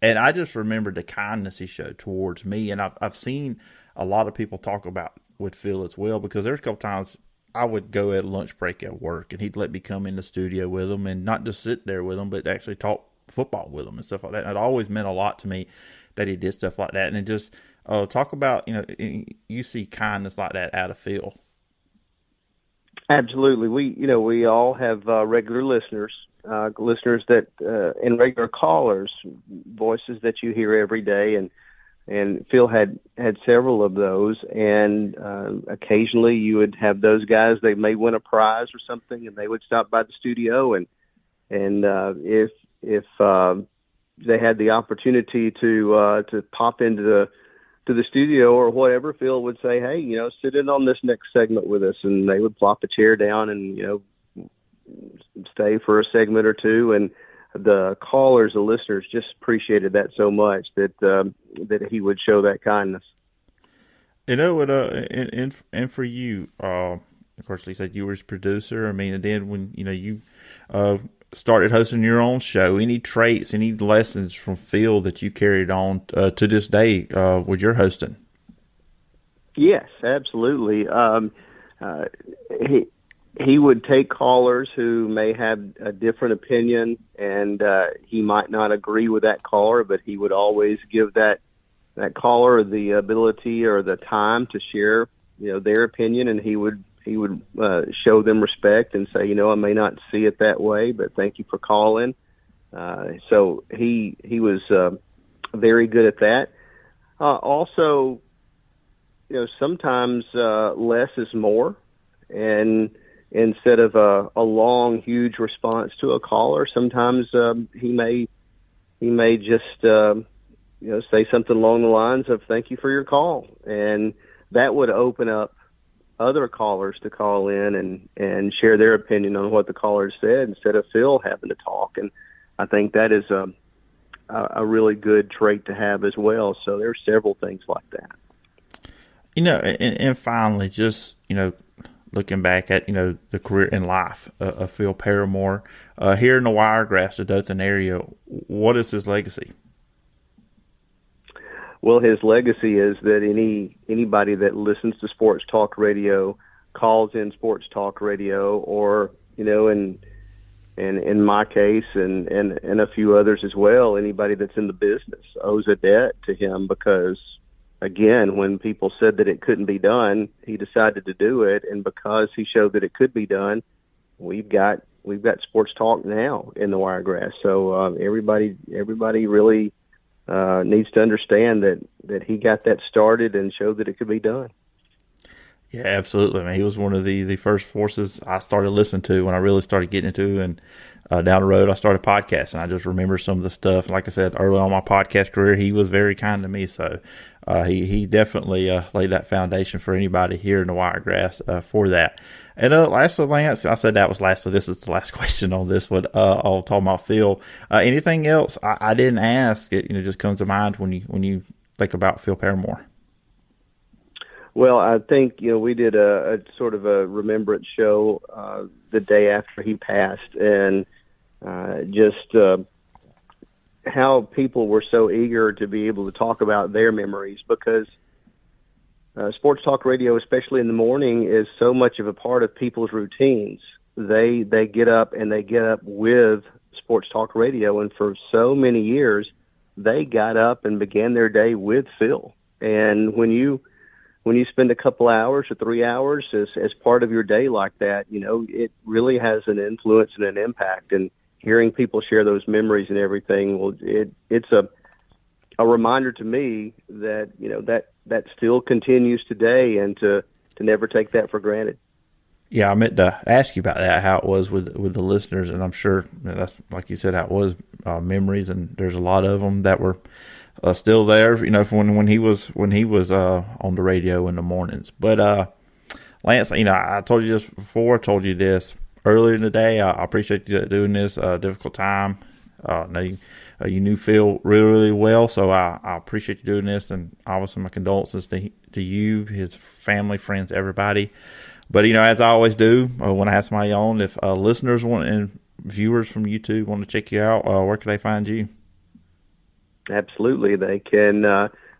and I just remembered the kindness he showed towards me. And I've seen a lot of people talk about with Phil as well, because there's a couple times I would go at lunch break at work, and he'd let me come in the studio with him and not just sit there with him, but actually talk football with him and stuff like that. And it always meant a lot to me that he did stuff like that, and it just. Talk about, you see kindness like that out of Phil. Absolutely. We all have regular listeners that and regular callers, voices that you hear every day. And Phil had several of those. And occasionally you would have those guys, they may win a prize or something, and they would stop by the studio. And if they had the opportunity to pop into the studio or whatever, Phil would say, "Hey, sit in on this next segment with us," and they would plop a chair down and stay for a segment or two. And the callers, the listeners, just appreciated that so much that he would show that kindness. And for you, of course, he said you were his producer. I mean, and then when you started hosting your own show, any traits, any lessons from Phil that you carried on to this day with your hosting? Yes, absolutely. He would take callers who may have a different opinion, and he might not agree with that caller, but he would always give that caller the ability or the time to share their opinion, and he would show them respect and say, I may not see it that way, but thank you for calling. So he was very good at that. Also, sometimes less is more, and instead of a long, huge response to a caller, sometimes he may just say something along the lines of "Thank you for your call," and that would open up other callers to call in and share their opinion on what the caller said instead of Phil having to talk. And I think that is a really good trait to have as well. So there are several things like that. And finally, just, looking back at, the career and life of Phil Paramore, here in the Wiregrass, the Dothan area, what is his legacy? Well, his legacy is that anybody that listens to sports talk radio, calls in sports talk radio, or, and in my case and a few others as well, anybody that's in the business owes a debt to him, because, again, when people said that it couldn't be done, he decided to do it, and because he showed that it could be done, we've got sports talk now in the Wiregrass. So everybody really needs to understand that he got that started and showed that it could be done. Yeah, absolutely. I mean, he was one of the first forces I started listening to when I really started getting into, and down the road I started podcasting. I just remember some of the stuff. Like I said, early on in my podcast career, he was very kind to me. So he definitely laid that foundation for anybody here in the Wiregrass for that. And lastly, Lance, I said that was lastly. This is the last question on this one. I'll talk about Phil. Anything else I didn't ask? It just comes to mind when you think about Phil Paramore. Well, I think, we did a sort of a remembrance show the day after he passed, and just how people were so eager to be able to talk about their memories, because sports talk radio, especially in the morning, is so much of a part of people's routines. They get up, and they get up with sports talk radio, and for so many years, they got up and began their day with Phil. And when you spend a couple hours or 3 hours as part of your day like that, it really has an influence and an impact. And hearing people share those memories and everything, well, it's a reminder to me that, that still continues today, and to never take that for granted. Yeah, I meant to ask you about that, how it was with the listeners, and I'm sure that's, like you said, how it was memories, and there's a lot of them that were still there, from when he was on the radio in the mornings. But Lance, I told you this before. I told you this earlier in the day. I appreciate you doing this. Difficult time. You knew Phil really, really well, so I appreciate you doing this, and obviously my condolences to you, his family, friends, everybody. But as I always do when I have somebody on, if listeners and viewers from YouTube want to check you out, where can they find you? Absolutely. They can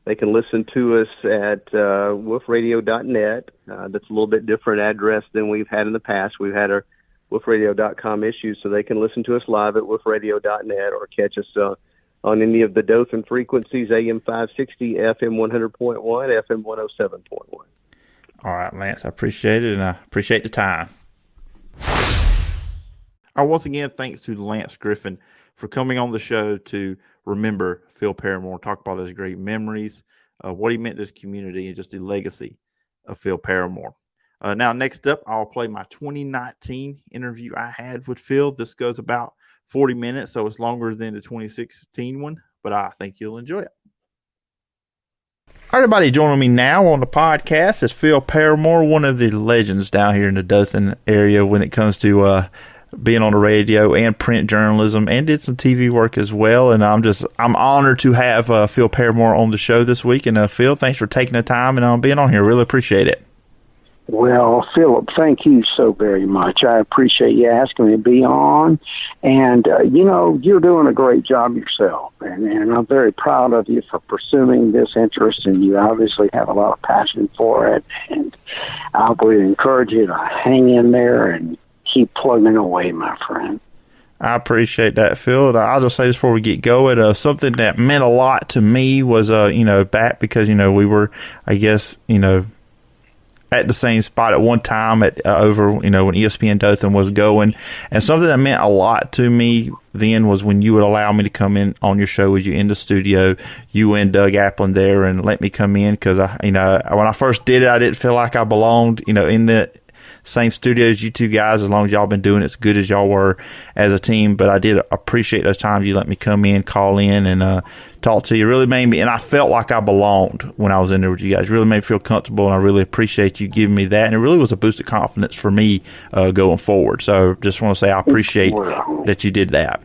listen to us at woofradio.net. That's a little bit different address than we've had in the past. We've had our woofradio.com issues, so they can listen to us live at woofradio.net, or catch us on any of the Dothan frequencies, AM 560, FM 100.1, FM 107.1. All right, Lance, I appreciate it, and I appreciate the time. Once again, thanks to Lance Griffin for coming on the show to remember Phil Paramore, talk about his great memories, what he meant to his community, and just the legacy of Phil Paramore. Now, next up, I'll play my 2019 interview I had with Phil. This goes about 40 minutes, so it's longer than the 2016 one, but I think you'll enjoy it. Everybody joining me now on the podcast is Phil Paramore, one of the legends down here in the Dothan area when it comes to being on the radio and print journalism, and did some TV work as well. And I'm honored to have Phil Paramore on the show this week. And Phil, thanks for taking the time and being on here. Really appreciate it. Well, Philip, thank you so very much. I appreciate you asking me to be on. And, you're doing a great job yourself. And I'm very proud of you for pursuing this interest. And you obviously have a lot of passion for it. And I would encourage you to hang in there and keep plugging away, my friend. I appreciate that, Phil. I'll just say this before we get going. Something that meant a lot to me was, back because, we were, I guess, at the same spot at one time over, when ESPN Dothan was going. And something that meant a lot to me then was when you would allow me to come in on your show with you in the studio, you and Doug Applin there, and let me come in because, when I first did it, I didn't feel like I belonged, in the same studio as you two guys, as long as y'all been doing it as good as y'all were as a team. But I did appreciate those times you let me come in, call in, and talk to you. It really made me, and I felt like I belonged when I was in there with you guys. It really made me feel comfortable, and I really appreciate you giving me that. And it really was a boost of confidence for me going forward. So just want to say I appreciate that you did that.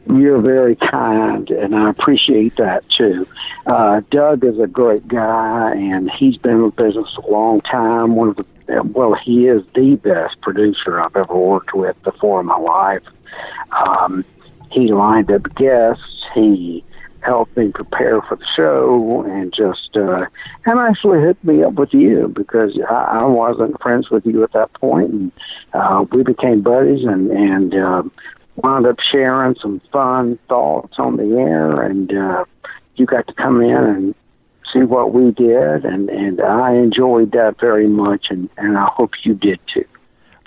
You're very kind, and I appreciate that, too. Doug is a great guy, and he's been in the business a long time. He is the best producer I've ever worked with before in my life. He lined up guests. He helped me prepare for the show, and just and actually hooked me up with you, because I wasn't friends with you at that point, and we became buddies, and wound up sharing some fun thoughts on the air, and you got to come in and see what we did, and I enjoyed that very much, and I hope you did too.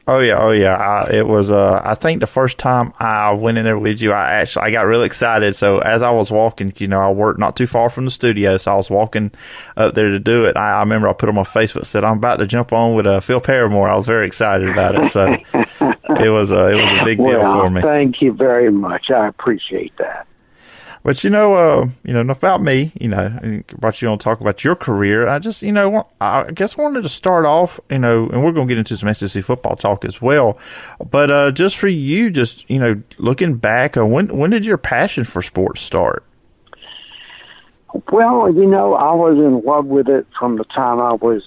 Oh yeah. It was. I think the first time I went in there with you, I got really excited. So as I was walking, I worked not too far from the studio, so I was walking up there to do it. I remember I put on my Facebook, said I'm about to jump on with Phil Paramore. I was very excited about it. So it was a big deal for me. Thank you very much. I appreciate that. But enough about me. And brought you on to talk about your career. I just, I guess wanted to start off, and we're going to get into some SEC football talk as well. But just for you, just looking back, when did your passion for sports start? Well, I was in love with it from the time I was,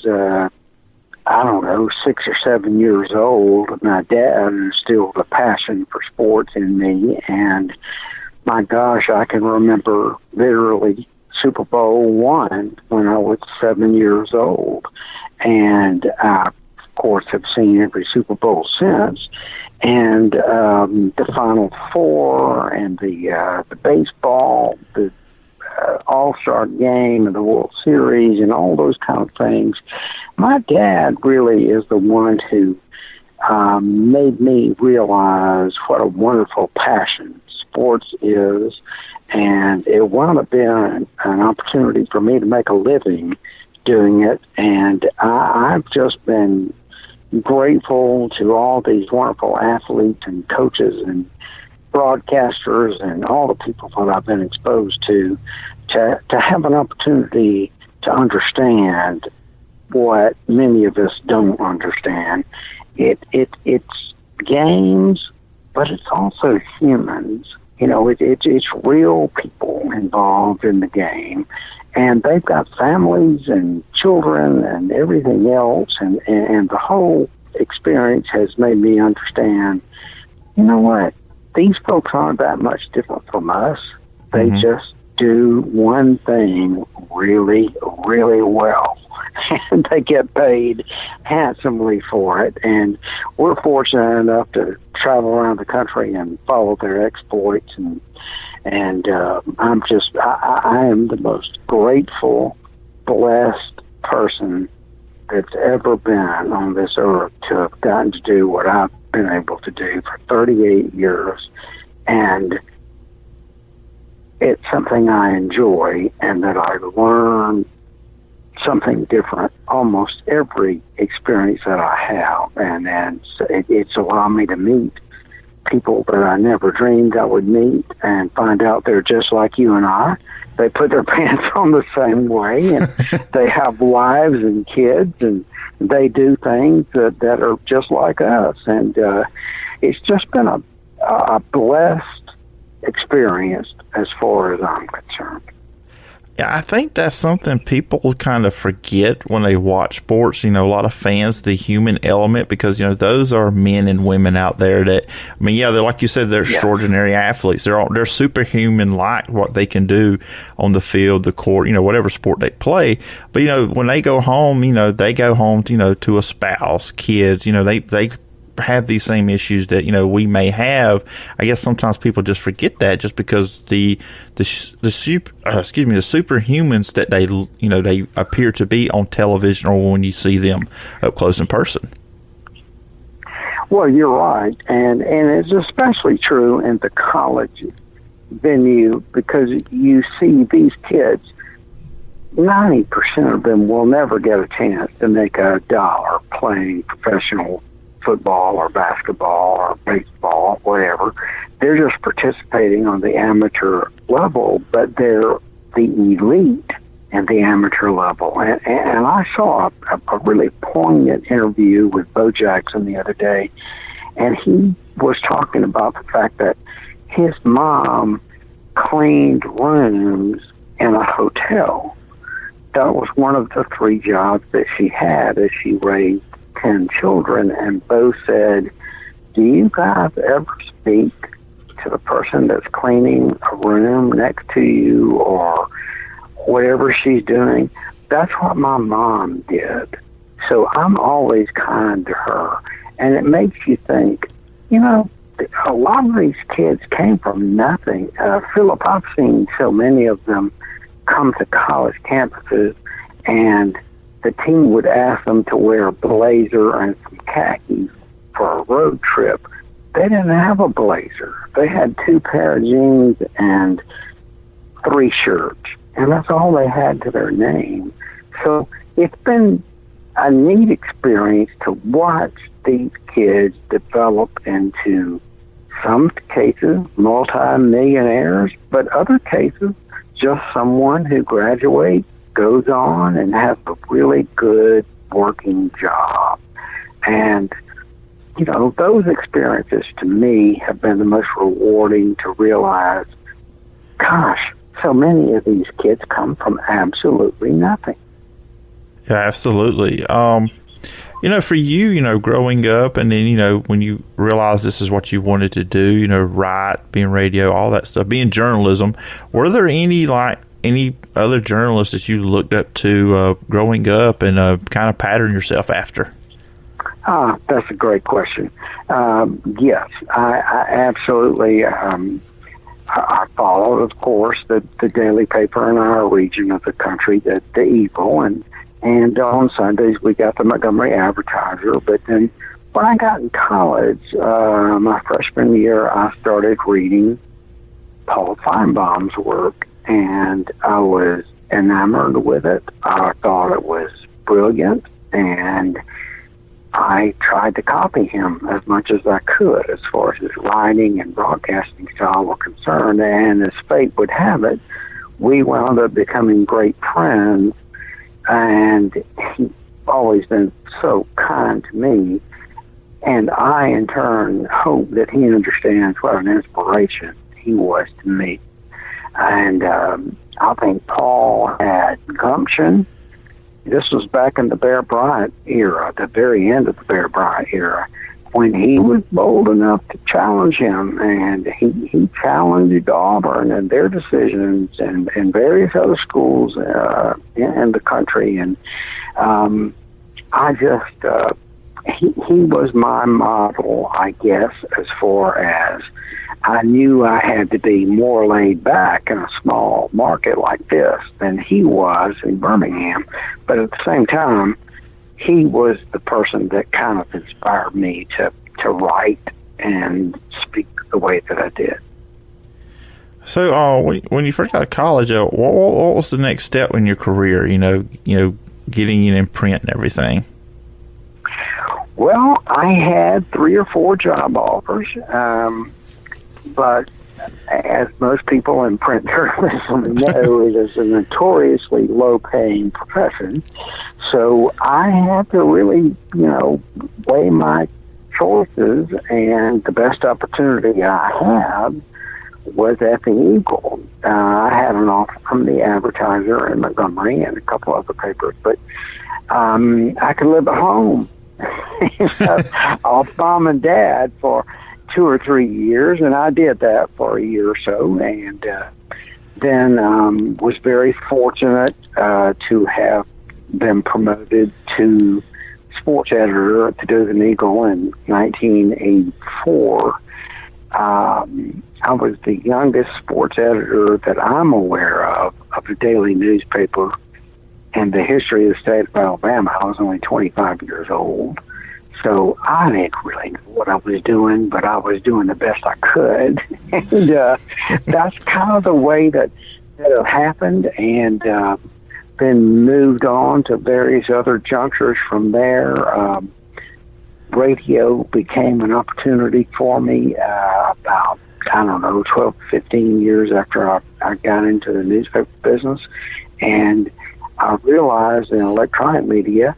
6 or 7 years old. My dad instilled a passion for sports in me, and my gosh, I can remember literally Super Bowl I when I was 7 years old. And I, of course, have seen every Super Bowl since. And the Final Four and the baseball, the All-Star Game and the World Series and all those kind of things. My dad really is the one who made me realize what a wonderful passion sports is, and it wound up being an opportunity for me to make a living doing it, and I've just been grateful to all these wonderful athletes and coaches and broadcasters and all the people that I've been exposed to have an opportunity to understand what many of us don't understand. It's games, but it's also humans. It's real people involved in the game, and they've got families and children and everything else, and the whole experience has made me understand, what? These folks aren't that much different from us. They just do one thing really, really well. And they get paid handsomely for it. And we're fortunate enough to travel around the country and follow their exploits. And I am the most grateful, blessed person that's ever been on this earth to have gotten to do what I've been able to do for 38 years. And it's something I enjoy, and that I learn something different almost every experience that I have, and it's allowed me to meet people that I never dreamed I would meet, and find out they're just like you and I. They put their pants on the same way, and they have wives and kids, and they do things that are just like us, and it's just been a blessed experience as far as I'm concerned. Yeah, I think that's something people kind of forget when they watch sports. A lot of fans, the human element, because, those are men and women out there that, they're, like you said, they're extraordinary athletes. They're superhuman, like what they can do on the field, the court, whatever sport they play. But, when they go home, they go home, to a spouse, kids, they have these same issues that we may have. I guess sometimes people just forget that, just because the superhumans that they appear to be on television or when you see them up close in person. Well, you're right, and it's especially true in the college venue, because you see these kids. 90% of them will never get a chance to make a dollar playing professional football or basketball or baseball, whatever. They're just participating on the amateur level, but they're the elite at the amateur level. And I saw a really poignant interview with Bo Jackson the other day, and he was talking about the fact that his mom cleaned rooms in a hotel. That was one of the 3 jobs that she had as she raised 10 children, and Bo said, "Do you guys ever speak to the person that's cleaning a room next to you or whatever she's doing. That's what my mom did. So I'm always kind to her. And it makes you think, you know, a lot of these kids came from nothing. Philip, I've seen so many of them come to college campuses, and the team would ask them to wear a blazer and some khakis for a road trip. They didn't have a blazer. They had 2 pair of jeans and 3 shirts, and that's all they had to their name. So it's been a neat experience to watch these kids develop into, some cases, multi-millionaires, but other cases, just someone who graduates, goes on, and has a really good working job. And, you know, those experiences to me have been the most rewarding to realize, gosh, so many of these kids come from absolutely nothing. Yeah, absolutely. You know, for you, you know, growing up and then, you know, when you realized this is what you wanted to do, you know, write, being radio, all that stuff, being journalism, were there any other journalists that you looked up to growing up and kind of pattern yourself after? That's a great question. Yes, I absolutely. I followed, of course, the daily paper in our region of the country, the Eagle, and on Sundays we got the Montgomery Advertiser. But then when I got in college, my freshman year, I started reading Paul Feinbaum's work, and I was enamored with it. I thought it was brilliant, and I tried to copy him as much as I could as far as his writing and broadcasting style were concerned. And as fate would have it, we wound up becoming great friends, and he's always been so kind to me. And I, in turn, hope that he understands what an inspiration he was to me. And I think Paul had gumption. This was back in the Bear Bryant era, the very end of the Bear Bryant era, when he was bold enough to challenge him, and he challenged Auburn and their decisions and various other schools in the country. And he was my model, I guess, as far as I knew I had to be more laid back in a small market like this than he was in Birmingham. But at the same time, he was the person that kind of inspired me to write and speak the way that I did. So when you first got to college, what was the next step in your career, you know, getting in print and everything? Well, I had 3 or 4 job offers, but as most people in print journalism know, it is a notoriously low-paying profession. So I had to really, weigh my choices, and the best opportunity I had was at the Eagle. I had an offer from the Advertiser in Montgomery and a couple other papers, but I could live at home off mom and dad for 2 or 3 years, and I did that for a year or so, and then was very fortunate to have been promoted to sports editor at the Dothan Eagle in 1984. I was the youngest sports editor that I'm aware of a daily newspaper in the history of the state of Alabama. I was only 25 years old. So I didn't really know what I was doing, but I was doing the best I could. And that's kind of the way that it happened, and then moved on to various other junctures from there. Radio became an opportunity for me about, 12, 15 years after I got into the newspaper business. And I realized in electronic media,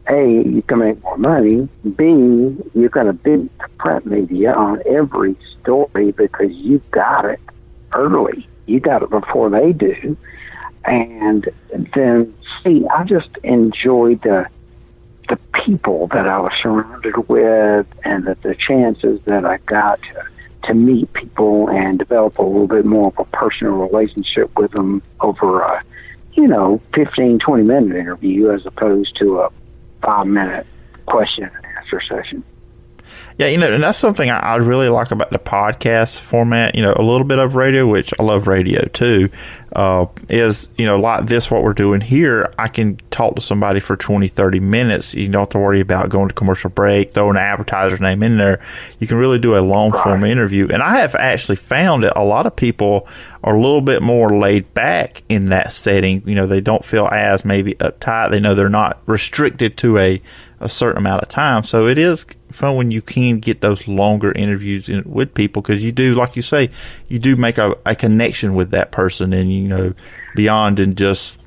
A, you can make more money. B, you're going to beat the print media on every story because you got it early. You got it before they do. And then C, I just enjoyed the people that I was surrounded with, and the chances that I got meet people and develop a little bit more of a personal relationship with them over a 15, 20-minute interview as opposed to a 5-minute question and answer session. Yeah, and that's something I really like about the podcast format, a little bit of radio, which I love radio too, is, like this, what we're doing here, I can talk to somebody for 20, 30 minutes. You don't have to worry about going to commercial break, throwing an advertiser's name in there. You can really do a long-form interview. And I have actually found that a lot of people are a little bit more laid back in that setting. They don't feel as maybe uptight. They know they're not restricted to a certain amount of time. So it is fun when you can get those longer interviews with people, because you do, like you say, you do make a connection with that person, and beyond in just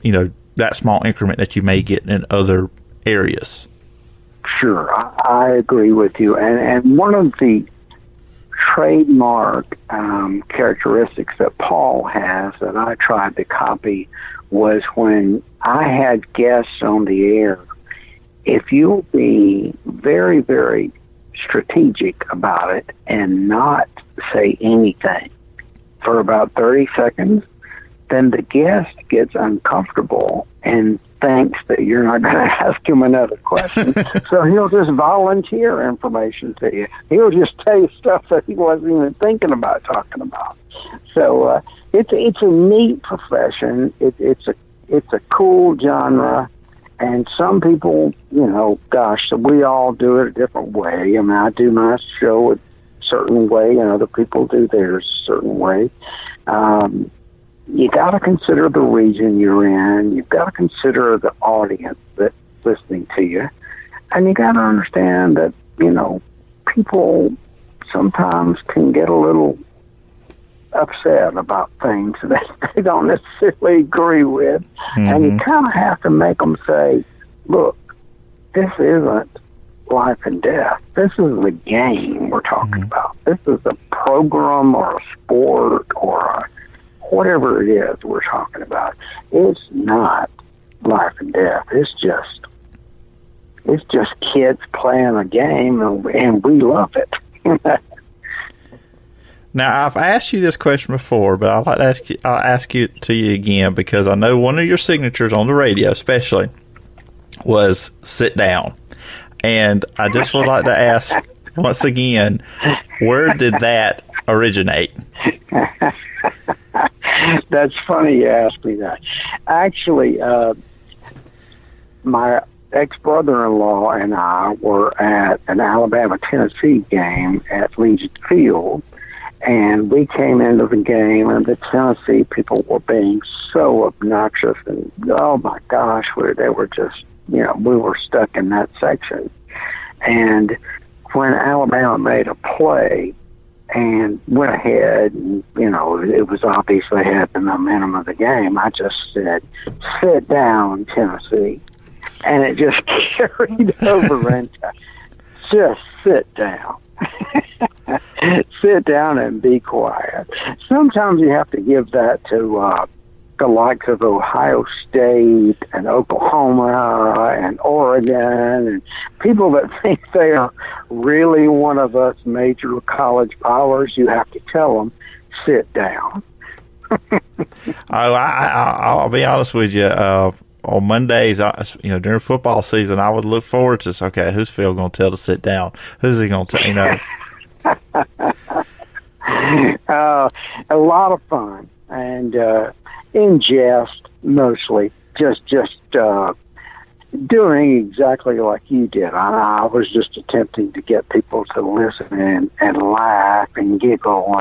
that small increment that you may get in other areas. Sure, I agree with you. And one of the trademark characteristics that Paul has that I tried to copy was when I had guests on the air, if you'll be very, very strategic about it and not say anything for about 30 seconds, then the guest gets uncomfortable and thinks that you're not going to ask him another question. So he'll just volunteer information to you. He'll just tell you stuff that he wasn't even thinking about talking about. So it's a neat profession. It's a cool genre. And some people, we all do it a different way. I mean, I do my show a certain way, and other people do theirs a certain way. You got to consider the region you're in. You've got to consider the audience that's listening to you. And you got to understand that, people sometimes can get a little upset about things that they don't necessarily agree with. Mm-hmm. And you kind of have to make them say, look, this isn't life and death. This is a game we're talking about. This is a program or a sport or whatever it is we're talking about. It's not life and death. It's just kids playing a game, and we love it. Now, I've asked you this question before, but I'll ask it to you again, because I know one of your signatures on the radio especially was sit down. And I just would like to ask once again, where did that originate? That's funny you asked me that. Actually, my ex-brother-in-law and I were at an Alabama-Tennessee game at Legion Field, and we came into the game, and the Tennessee people were being so obnoxious, and oh my gosh, they were just, we were stuck in that section. And when Alabama made a play and went ahead, and, it was obviously had the momentum of the game, I just said, sit down, Tennessee. And it just carried over into just sit down. Sit down and be quiet. Sometimes you have to give that to the likes of Ohio State and Oklahoma and Oregon and people that think they are really one of us major college powers. You have to tell them, sit down. I'll be honest with you. On Mondays, during football season, I would look forward to, okay, who's Phil going to tell to sit down? Who's he going to tell, A lot of fun, and in jest, mostly, just doing exactly like you did. I was just attempting to get people to listen and laugh and giggle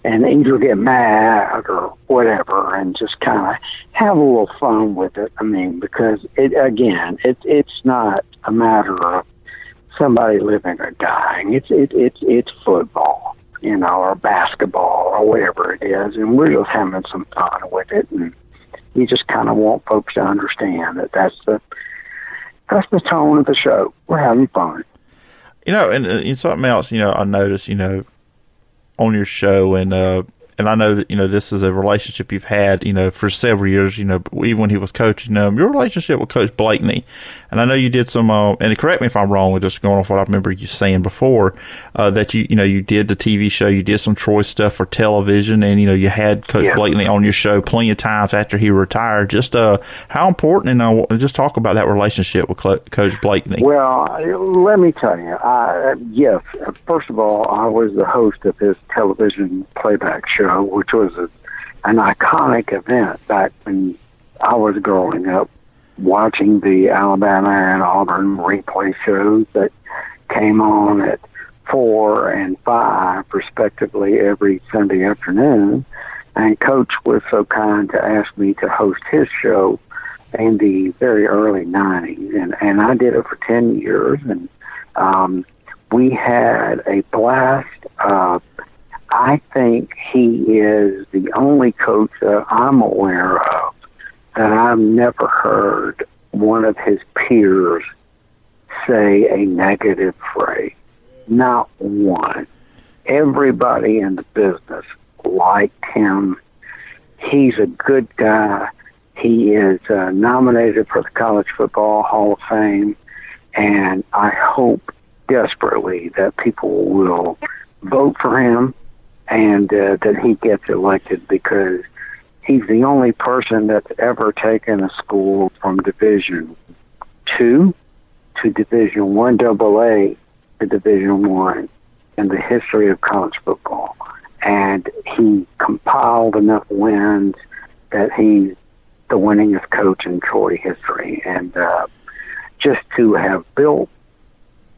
and either get mad or whatever, and just kind of have a little fun with it. I mean, because it's not a matter of somebody living or dying. It's football, or basketball or whatever it is, and we're just having some fun with it. And you just kind of want folks to understand that that's the tone of the show. We're having fun. And something else, I noticed, on your show, and and I know that, this is a relationship you've had, for several years, even when he was coaching, your relationship with Coach Blakeney. And I know you did some, and correct me if I'm wrong, just going off what I remember you saying before, that you did the TV show, you did some Troy stuff for television, and, you had Coach Blakeney on your show plenty of times after he retired. Just how important, and just talk about that relationship with Coach Blakeney. Well, let me tell you, yes, first of all, I was the host of his television playback show, which was an iconic event back when I was growing up, watching the Alabama and Auburn replay shows that came on at 4 and 5, respectively, every Sunday afternoon. And Coach was so kind to ask me to host his show in the very early 90s. And I did it for 10 years, and we had a blast. I think he is the only coach that I'm aware of that I've never heard one of his peers say a negative phrase. Not one. Everybody in the business liked him. He's a good guy. He is nominated for the College Football Hall of Fame, and I hope desperately that people will vote for him and that he gets elected, because he's the only person that's ever taken a school from Division II to Division I AA to Division I in the history of college football. And he compiled enough wins that he's the winningest coach in Troy history. And just to have built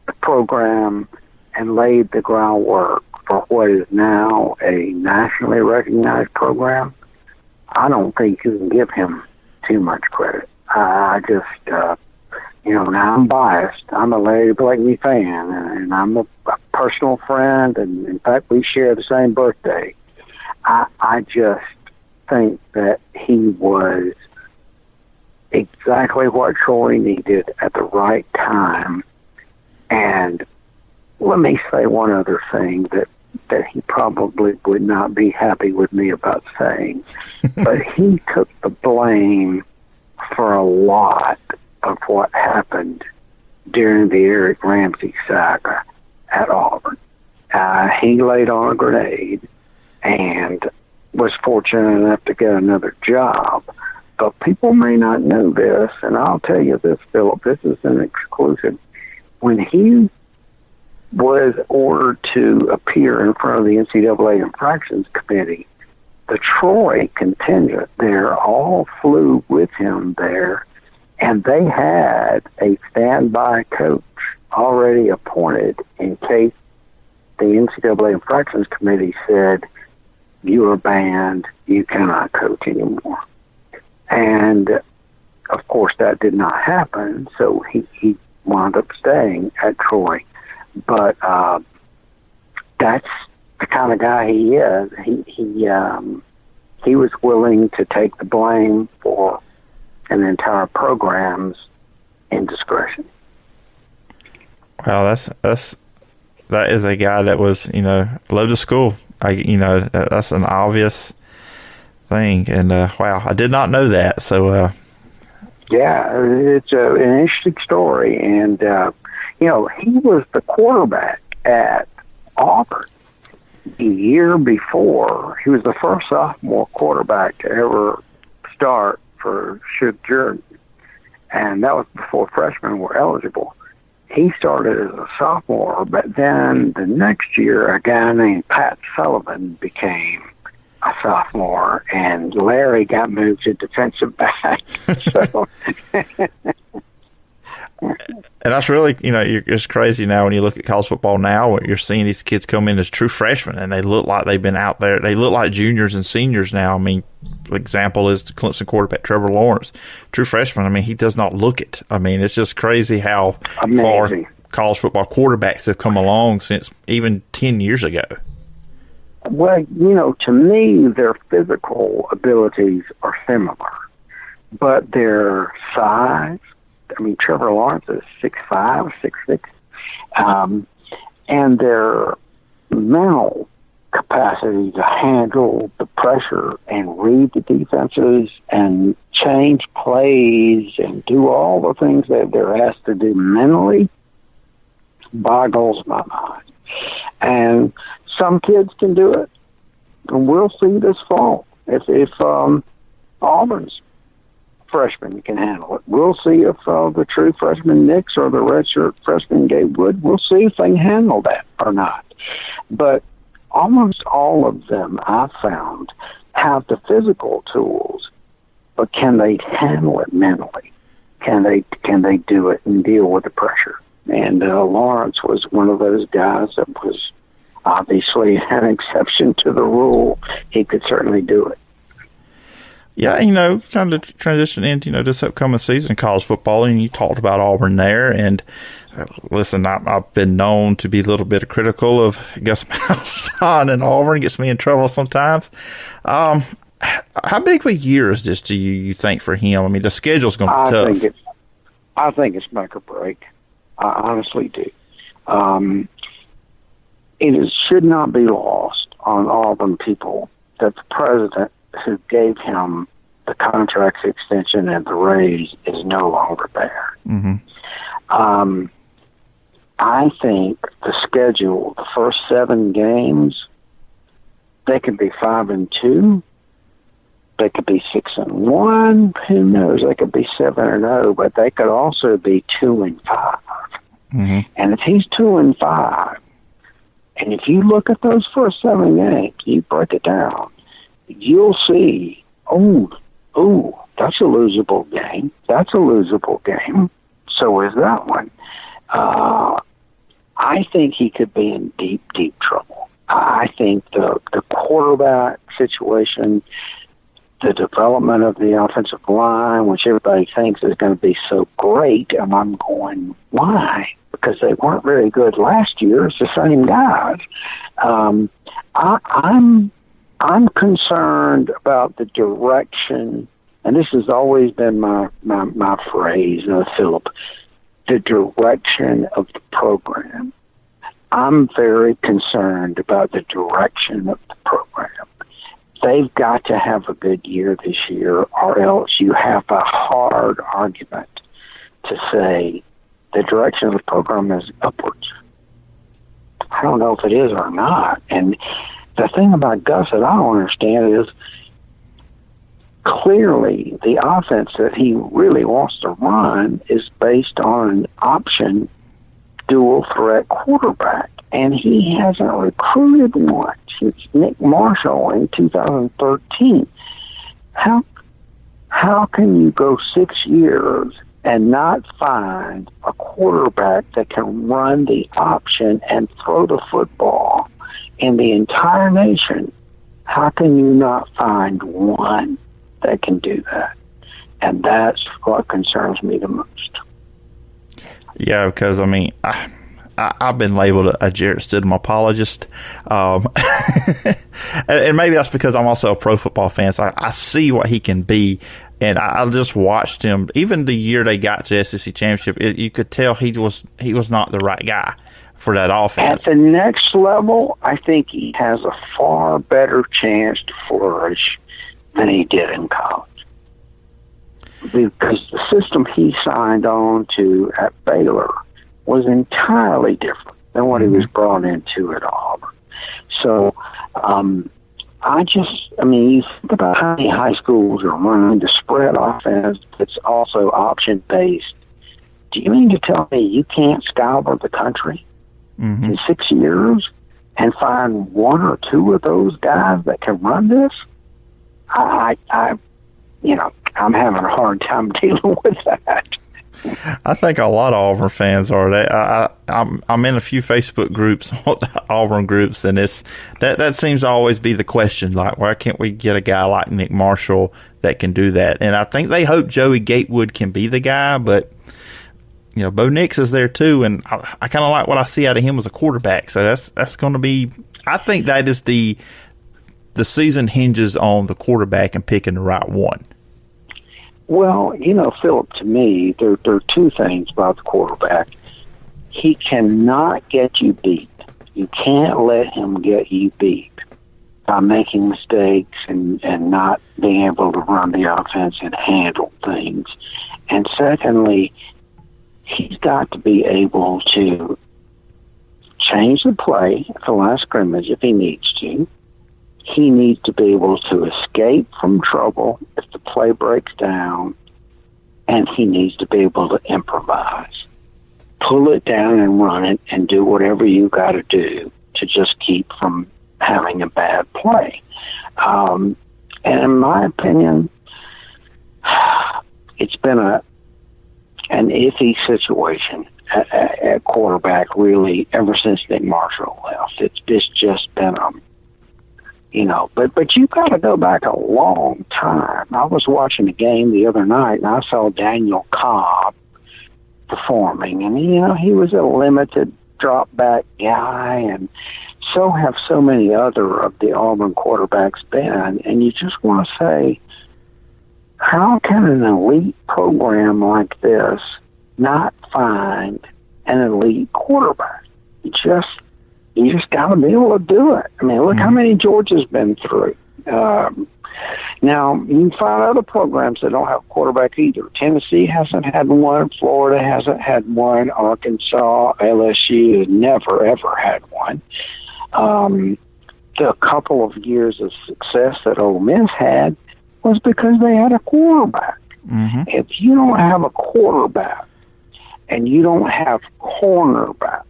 the program and laid the groundwork for what is now a nationally recognized program, I don't think you can give him too much credit. I just, now I'm biased. I'm a Larry Blakeney fan, and I'm a personal friend, and in fact, we share the same birthday. I just think that he was exactly what Troy needed at the right time. And let me say one other thing that he probably would not be happy with me about saying, but he took the blame for a lot of what happened during the Eric Ramsey saga at Auburn. He laid on a grenade and was fortunate enough to get another job. But people may not know this, and I'll tell you this, Philip, this is an exclusive. When he was ordered to appear in front of the NCAA Infractions Committee, the Troy contingent there all flew with him there, and they had a standby coach already appointed in case the NCAA Infractions Committee said, you are banned, you cannot coach anymore. And, of course, that did not happen, so he wound up staying at Troy. But that's the kind of guy he is. He was willing to take the blame for an entire program's indiscretion. Wow, that is a guy that was, loved the school. That's an obvious thing, and wow, I did not know that. So, yeah, it's an interesting story, and he was the quarterback at Auburn the year before. He was the first sophomore quarterback to ever start for Phillip Jordan, and that was before freshmen were eligible. He started as a sophomore, but then the next year, a guy named Pat Sullivan became a sophomore, and Larry got moved to defensive back. So, and that's really, it's crazy now when you look at college football now. You're seeing these kids come in as true freshmen, and they look like they've been out there. They look like juniors and seniors now. I mean, example is the Clemson quarterback Trevor Lawrence, true freshman. I mean, he does not look it. I mean, it's just crazy how far college football quarterbacks have come along since even 10 years ago. Well, to me, their physical abilities are similar, but their size, I mean, Trevor Lawrence is 6'5", 6'6", and their mental capacity to handle the pressure and read the defenses and change plays and do all the things that they're asked to do mentally boggles my mind. And some kids can do it. And we'll see this fall if Auburn's freshman can handle it. We'll see if the true freshman Nix or the redshirt freshman Gabe Wood, we'll see if they can handle that or not. But almost all of them, I've found, have the physical tools, but can they handle it mentally? Can they do it and deal with the pressure? And Lawrence was one of those guys that was obviously an exception to the rule. He could certainly do it. Yeah, kind of transition into, this upcoming season of college football, and you talked about Auburn there, and listen, I've been known to be a little bit critical of Gus Malzahn and Auburn. Gets me in trouble sometimes. How big of a year is this, do you think, for him? I mean, the schedule's going to be tough. I think it's make or break. I honestly do. Should not be lost on Auburn people that the president who gave him the contract extension and the raise is no longer there. Mm-hmm. I think the schedule, the first 7 games, they could be 5-2. They could be 6-1. Who knows? They could be 7-0, but they could also be 2-5. Mm-hmm. And if he's 2-5, and if you look at those first 7 games, you break it down, you'll see, that's a losable game. That's a losable game. So is that one. I think he could be in deep, deep trouble. I think the quarterback situation, the development of the offensive line, which everybody thinks is going to be so great, and I'm going, why? Because they weren't very good last year. It's the same guys. I'm concerned about the direction, and this has always been my phrase, Phillip, the direction of the program. I'm very concerned about the direction of the program. They've got to have a good year this year, or else you have a hard argument to say the direction of the program is upwards. I don't know if it is or not. And the thing about Gus that I don't understand is clearly the offense that he really wants to run is based on an option dual threat quarterback, and he hasn't recruited one since Nick Marshall in 2013. How can you go 6 years and not find a quarterback that can run the option and throw the football in the entire nation? How can you not find one that can do that? And that's what concerns me the most. Yeah, because, I mean, I've been labeled a Jarrett Stidham apologist. And maybe that's because I'm also a pro football fan, so I see what he can be. And I just watched him. Even the year they got to the SEC Championship, you could tell he was not the right guy for that offense. At the next level, I think he has a far better chance to flourish than he did in college. Because the system he signed on to at Baylor was entirely different than what he was brought into at Auburn. So, you think about how many high schools are running the spread offense that's also option-based. Do you mean to tell me you can't scour the country in 6 years and find 1 or 2 of those guys that can run this? I'm having a hard time dealing with that. I think a lot of Auburn fans are. I'm in a few Facebook groups, Auburn groups, and that seems to always be the question. Like, why can't we get a guy like Nick Marshall that can do that? And I think they hope Joey Gatewood can be the guy, but Bo Nix is there too, and I kind of like what I see out of him as a quarterback. So that's going to be. I think that is the season hinges on the quarterback and picking the right one. Well, Phillip, to me, there are 2 things about the quarterback. He cannot get you beat. You can't let him get you beat. by making mistakes and not being able to run the offense and handle things. And secondly, he's got to be able to change the play at the line of scrimmage if he needs to. He needs to be able to escape from trouble if the play breaks down, and he needs to be able to improvise. Pull it down and run it and do whatever you got to do to just keep from having a bad play. And in my opinion, it's been an iffy situation at quarterback really ever since Nick Marshall left. It's just been but you got to go back a long time. I was watching a game the other night and I saw Daniel Cobb performing, and he was a limited drop back guy, and so have so many other of the Auburn quarterbacks been. And you just want to say, how can an elite program like this not find an elite quarterback? You just got to be able to do it. I mean, look how many Georgia's been through. Now, you can find other programs that don't have a quarterback either. Tennessee hasn't had one. Florida hasn't had one. Arkansas, LSU has never, ever had one. The couple of years of success that Ole Miss had was because they had a quarterback. Mm-hmm. If you don't have a quarterback and you don't have cornerbacks,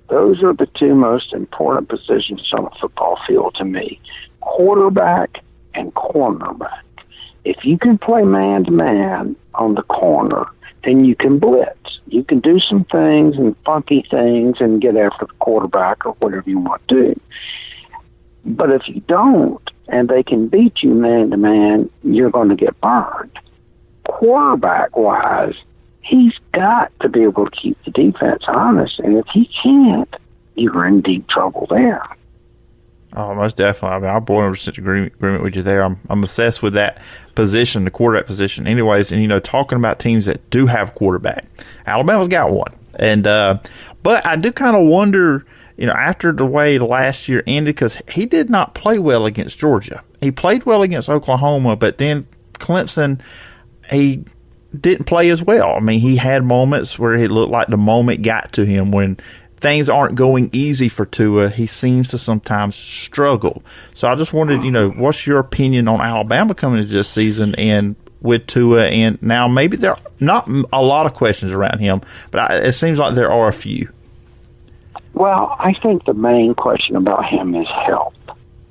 those are the two most important positions on a football field to me, quarterback and cornerback. If you can play man-to-man on the corner, then you can blitz. You can do some things and funky things and get after the quarterback or whatever you want to do. But if you don't, and they can beat you man-to-man, you're going to get burned. Quarterback-wise, he's got to be able to keep the defense honest, and if he can't, you're in deep trouble there. Oh, most definitely. I mean, I'm 100% agreement with you there. I'm obsessed with that position, the quarterback position. Anyways, and talking about teams that do have a quarterback, Alabama's got one, and but I do kind of wonder, after the way the last year ended, because he did not play well against Georgia. He played well against Oklahoma, but then Clemson, he didn't play as well. I mean, he had moments where it looked like the moment got to him when things aren't going easy for Tua. He seems to sometimes struggle. So I just wanted, what's your opinion on Alabama coming into this season and with Tua? And now maybe there are not a lot of questions around him, but it seems like there are a few. Well, I think the main question about him is health.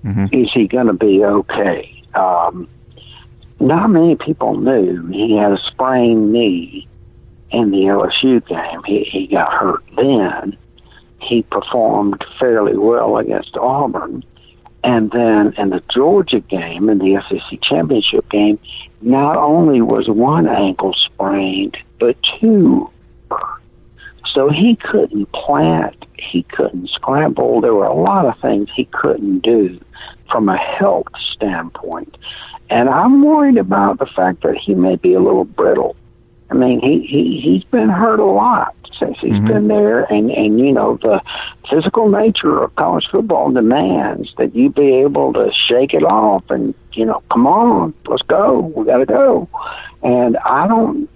Mm-hmm. Is he going to be okay? Not many people knew he had a sprained knee in the LSU game. He got hurt then. He performed fairly well against Auburn. And then in the Georgia game, in the SEC championship game, not only was one ankle sprained, but two. So he couldn't plant. He couldn't scramble. There were a lot of things he couldn't do from a health standpoint. And I'm worried about the fact that he may be a little brittle. I mean, he's been hurt a lot since he's been there, and the physical nature of college football demands that you be able to shake it off and, come on, let's go, we got to go. And I'm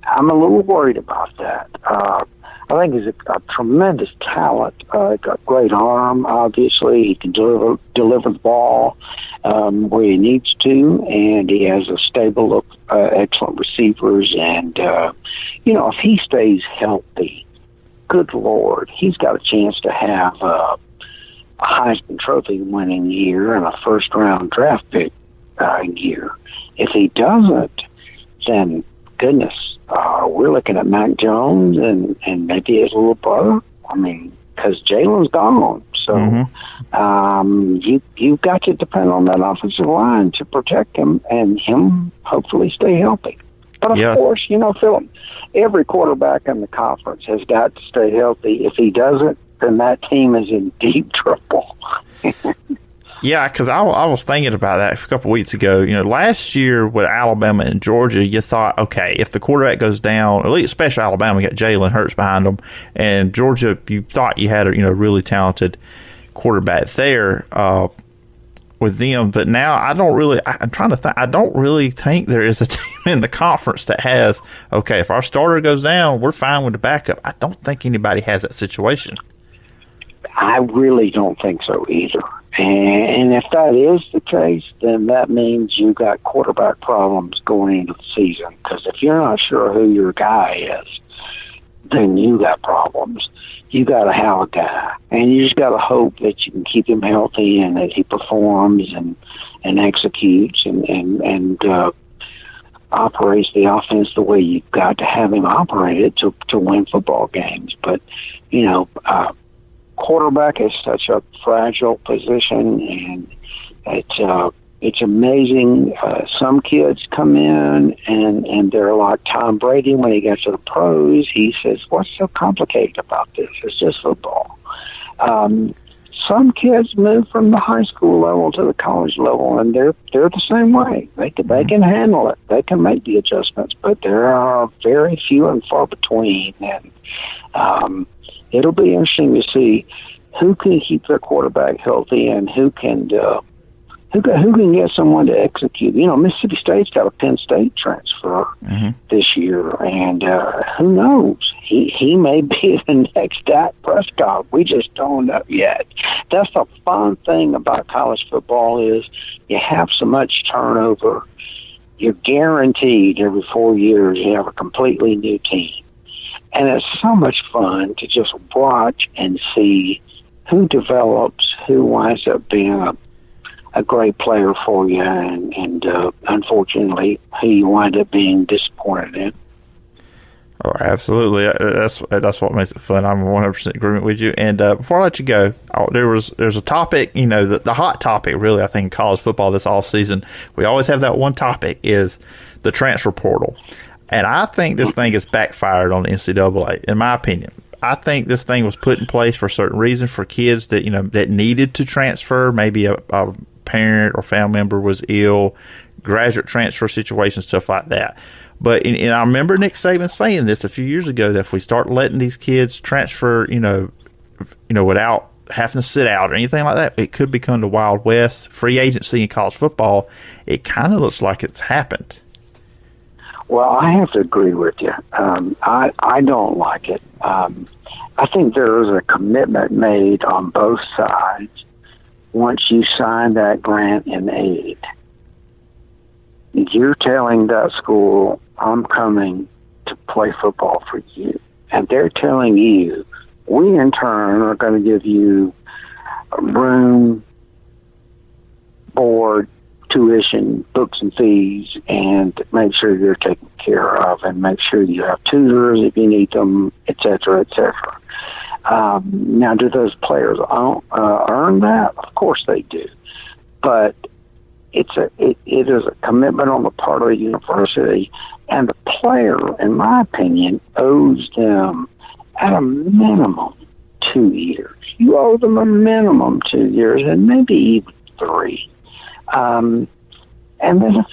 a little worried about that. I think he's a tremendous talent. Got great arm, obviously. He can deliver the ball where he needs to, and he has a stable of excellent receivers. And, if he stays healthy, good Lord, he's got a chance to have a Heisman Trophy winning year and a first-round draft pick year. If he doesn't, then goodness, we're looking at Mac Jones and maybe his little brother. I mean, because Jalen's gone. So you've got to depend on that offensive line to protect him and him hopefully stay healthy. But, of course, Philip, every quarterback in the conference has got to stay healthy. If he doesn't, then that team is in deep trouble. Yeah, because I was thinking about that a couple of weeks ago. Last year with Alabama and Georgia, you thought, okay, if the quarterback goes down, at least especially Alabama, you got Jalen Hurts behind them, and Georgia, you thought you had a really talented quarterback there. with them. But now I'm trying to think. I don't really think there is a team in the conference that has, okay, if our starter goes down, we're fine with the backup. I don't think anybody has that situation. I really don't think so either. And if that is the case, then that means you got quarterback problems going into the season. Because if you're not sure who your guy is, then you got problems. You got to have a guy, and you just got to hope that you can keep him healthy and that he performs and executes and operates the offense the way you've got to have him operate it to win football games. But quarterback is such a fragile position, and it's amazing. Some kids come in and they're like Tom Brady when he gets to the pros. He says, "What's so complicated about this? It's just football." Some kids move from the high school level to the college level, and they're the same way. They can handle it. They can make the adjustments, but there are very few and far between. And it'll be interesting to see who can keep their quarterback healthy and who can get someone to execute. Mississippi State's got a Penn State transfer this year, and who knows? He may be the next Dak Prescott. We just don't know yet. That's the fun thing about college football is you have so much turnover. You're guaranteed every 4 years you have a completely new team. And it's so much fun to just watch and see who develops, who winds up being a great player for you, and unfortunately, who you wind up being disappointed in. Oh, absolutely. That's what makes it fun. I'm 100% agreement with you. And before I let you go, there's a topic, the hot topic, really, I think, in college football this all season. We always have that one topic is the transfer portal. And I think this thing has backfired on the NCAA, in my opinion. I think this thing was put in place for a certain reason for kids that, that needed to transfer. Maybe a parent or family member was ill, graduate transfer situations, stuff like that. But and I remember Nick Saban saying this a few years ago, that if we start letting these kids transfer, without having to sit out or anything like that, it could become the Wild West. Free agency in college football, it kind of looks like it's happened. Well, I have to agree with you. I don't like it. I think there is a commitment made on both sides once you sign that grant and aid. You're telling that school, I'm coming to play football for you. And they're telling you, we in turn are going to give you room, board, tuition, books and fees, and make sure you're taken care of, and make sure you have tutors if you need them, et cetera, et cetera. Now, do those players earn that? Of course they do. But it is a commitment on the part of the university, and the player, in my opinion, owes them at a minimum 2 years. You owe them a minimum 2 years, and maybe even 3. And then if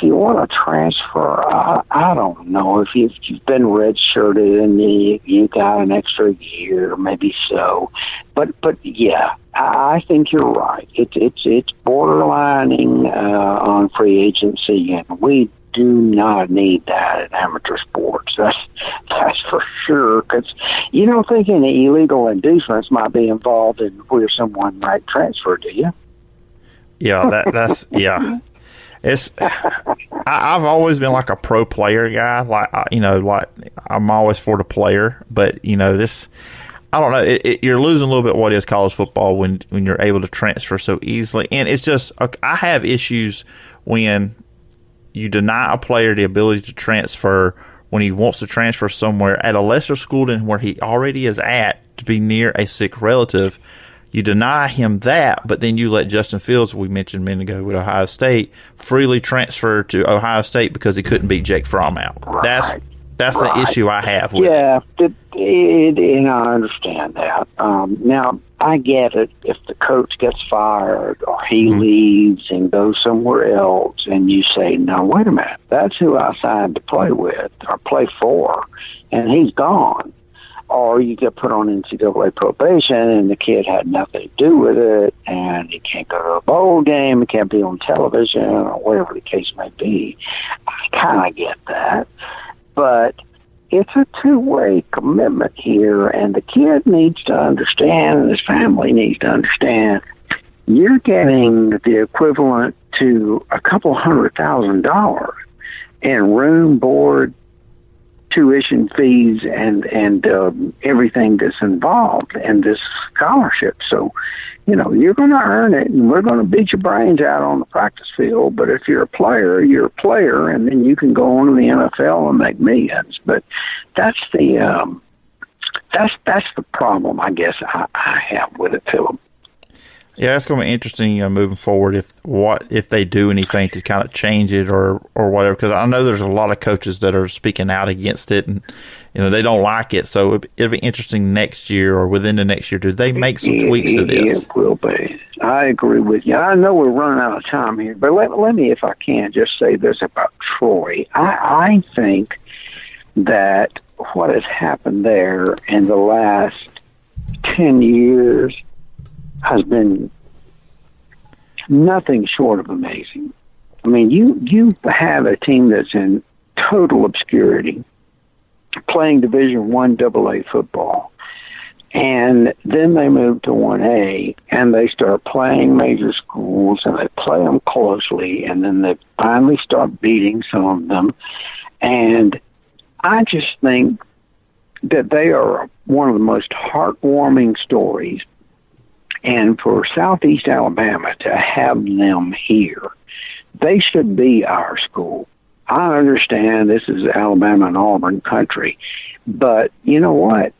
you want to transfer, I don't know if you've been redshirted and you got an extra year, maybe so. But yeah, I think you're right. It's borderlining on free agency, and we do not need that in amateur sports. That's for sure. Because you don't think any illegal inducements might be involved in where someone might transfer, do you? Yeah, that's yeah. It's I've always been like a pro player guy. Like I'm always for the player, but this, I don't know. You're losing a little bit what is college football when you're able to transfer so easily, and it's just I have issues when you deny a player the ability to transfer when he wants to transfer somewhere at a lesser school than where he already is at to be near a sick relative. You deny him that, but then you let Justin Fields, we mentioned a minute ago with Ohio State, freely transfer to Ohio State because he couldn't beat Jake Fromm out. Right. That's the issue I have with it. And I understand that. Now, I get it if the coach gets fired or he leaves and goes somewhere else, and you say, no, wait a minute, that's who I signed to play with or play for, and he's gone. or you get put on NCAA probation and the kid had nothing to do with it, and he can't go to a bowl game, he can't be on television, or whatever the case may be. I kind of get that. But it's a two-way commitment here, and the kid needs to understand, and his family needs to understand, you're getting the equivalent to a couple $100,000 in room, board, tuition fees, and everything that's involved in this scholarship. So, you're going to earn it, and we're going to beat your brains out on the practice field. But if you're a player, you're a player, and then you can go on to the NFL and make millions. But that's the problem, I guess, I have with it, Phillip. Yeah, it's going to be interesting, moving forward if they do anything to kind of change it or whatever. Because I know there's a lot of coaches that are speaking out against it, and they don't like it. So it'll be interesting next year or within the next year. Do they make some tweaks to this? It will be. I agree with you. I know we're running out of time here, but let me, if I can, just say this about Troy. I think that what has happened there in the last 10 years has been nothing short of amazing. I mean, you have a team that's in total obscurity, playing Division I AA football, and then they move to 1A, and they start playing major schools, and they play them closely, and then they finally start beating some of them. And I just think that they are one of the most heartwarming stories. And for Southeast Alabama to have them here, they should be our school. I understand this is Alabama and Auburn country, but you know what?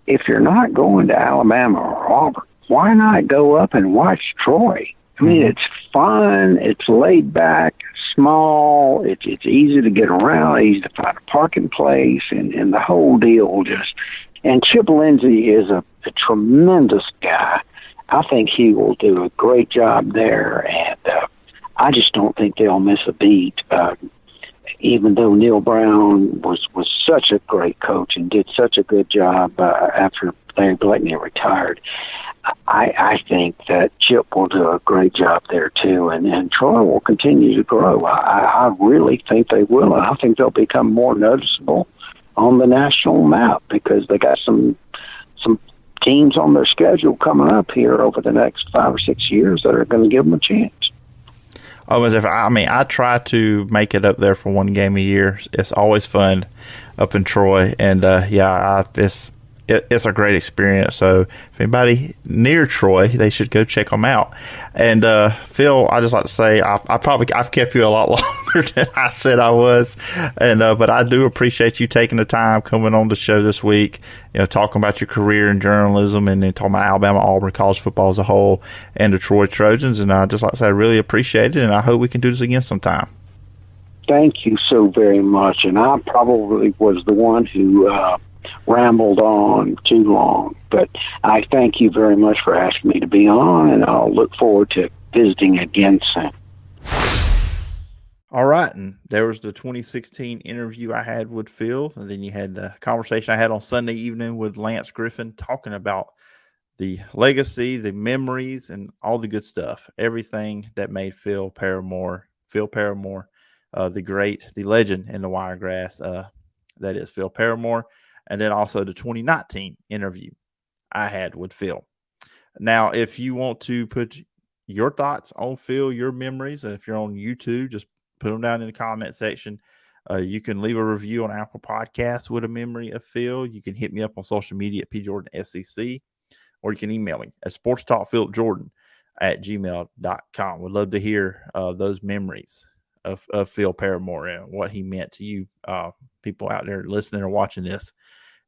If you're not going to Alabama or Auburn, why not go up and watch Troy? I mean, it's fun, it's laid back, small, it's easy to get around, easy to find a parking place, and the whole deal just. And Chip Lindsey is a tremendous guy. I think he will do a great job there, and I just don't think they'll miss a beat. Even though Neil Brown was such a great coach and did such a good job after Larry Blakeney retired, I think that Chip will do a great job there too, and Troy will continue to grow. I really think they will, and I think they'll become more noticeable on the national map because they got some teams on their schedule coming up here over the next 5 or 6 years that are going to give them a chance. I try to make it up there for one game a year. It's always fun up in Troy, and it's a great experience. So if anybody near Troy, they should go check them out. And Phil, I just like to say I've kept you a lot longer than I said I was, and but I do appreciate you taking the time coming on the show this week. Talking about your career in journalism and then talking about Alabama, Auburn, college football as a whole, and the Troy Trojans. And I just like to say I really appreciate it, and I hope we can do this again sometime. Thank you so very much. And I probably was the one who rambled on too long, but I thank you very much for asking me to be on, and I'll look forward to visiting again soon. All right, and there was the 2016 interview I had with Phil, and then you had the conversation I had on Sunday evening with Lance Griffin talking about the legacy, the memories, and all the good stuff, everything that made Phil Paramore, the legend in the Wiregrass, that is Phil Paramore. And then also the 2019 interview I had with Phil. Now, if you want to put your thoughts on Phil, your memories, if you're on YouTube, just put them down in the comment section. You can leave a review on Apple Podcasts with a memory of Phil. You can hit me up on social media at pjordansec, or you can email me at sportstalkphilipjordan@gmail.com. Would love to hear those memories of Phil Paramore and what he meant to you, people out there listening or watching this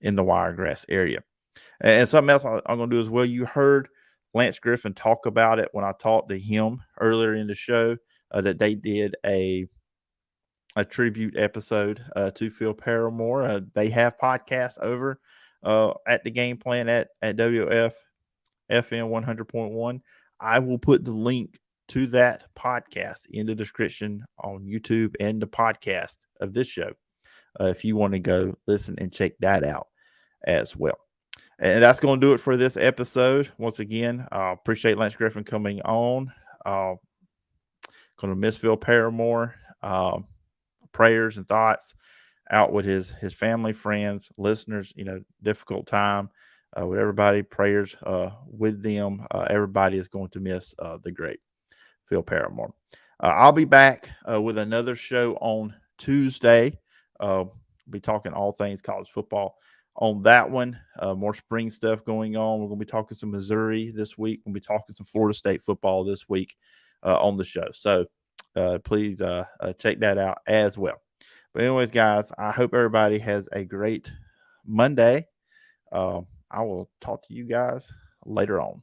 in the Wiregrass area. And something else I'm going to do as well. You heard Lance Griffin talk about it when I talked to him earlier in the show, that they did a tribute episode to Phil Paramore. They have podcasts over at the Game Plan at WOOF FM 100.1. I will put the link to that podcast in the description on YouTube and the podcast of this show, if you want to go listen and check that out. as well. And that's going to do it for this episode. Once again, appreciate Lance Griffin coming on. Going to miss Phil Paramore. Prayers and thoughts out with his family, friends, listeners. Difficult time with everybody. Prayers with them. Everybody is going to miss the great Phil Paramore. I'll be back with another show on Tuesday. Be talking all things college football on that one. More spring stuff going on. We're going to be talking some Missouri this week. We'll be talking some Florida State football this week on the show. So please check that out as well. But anyways, guys, I hope everybody has a great Monday. I will talk to you guys later on.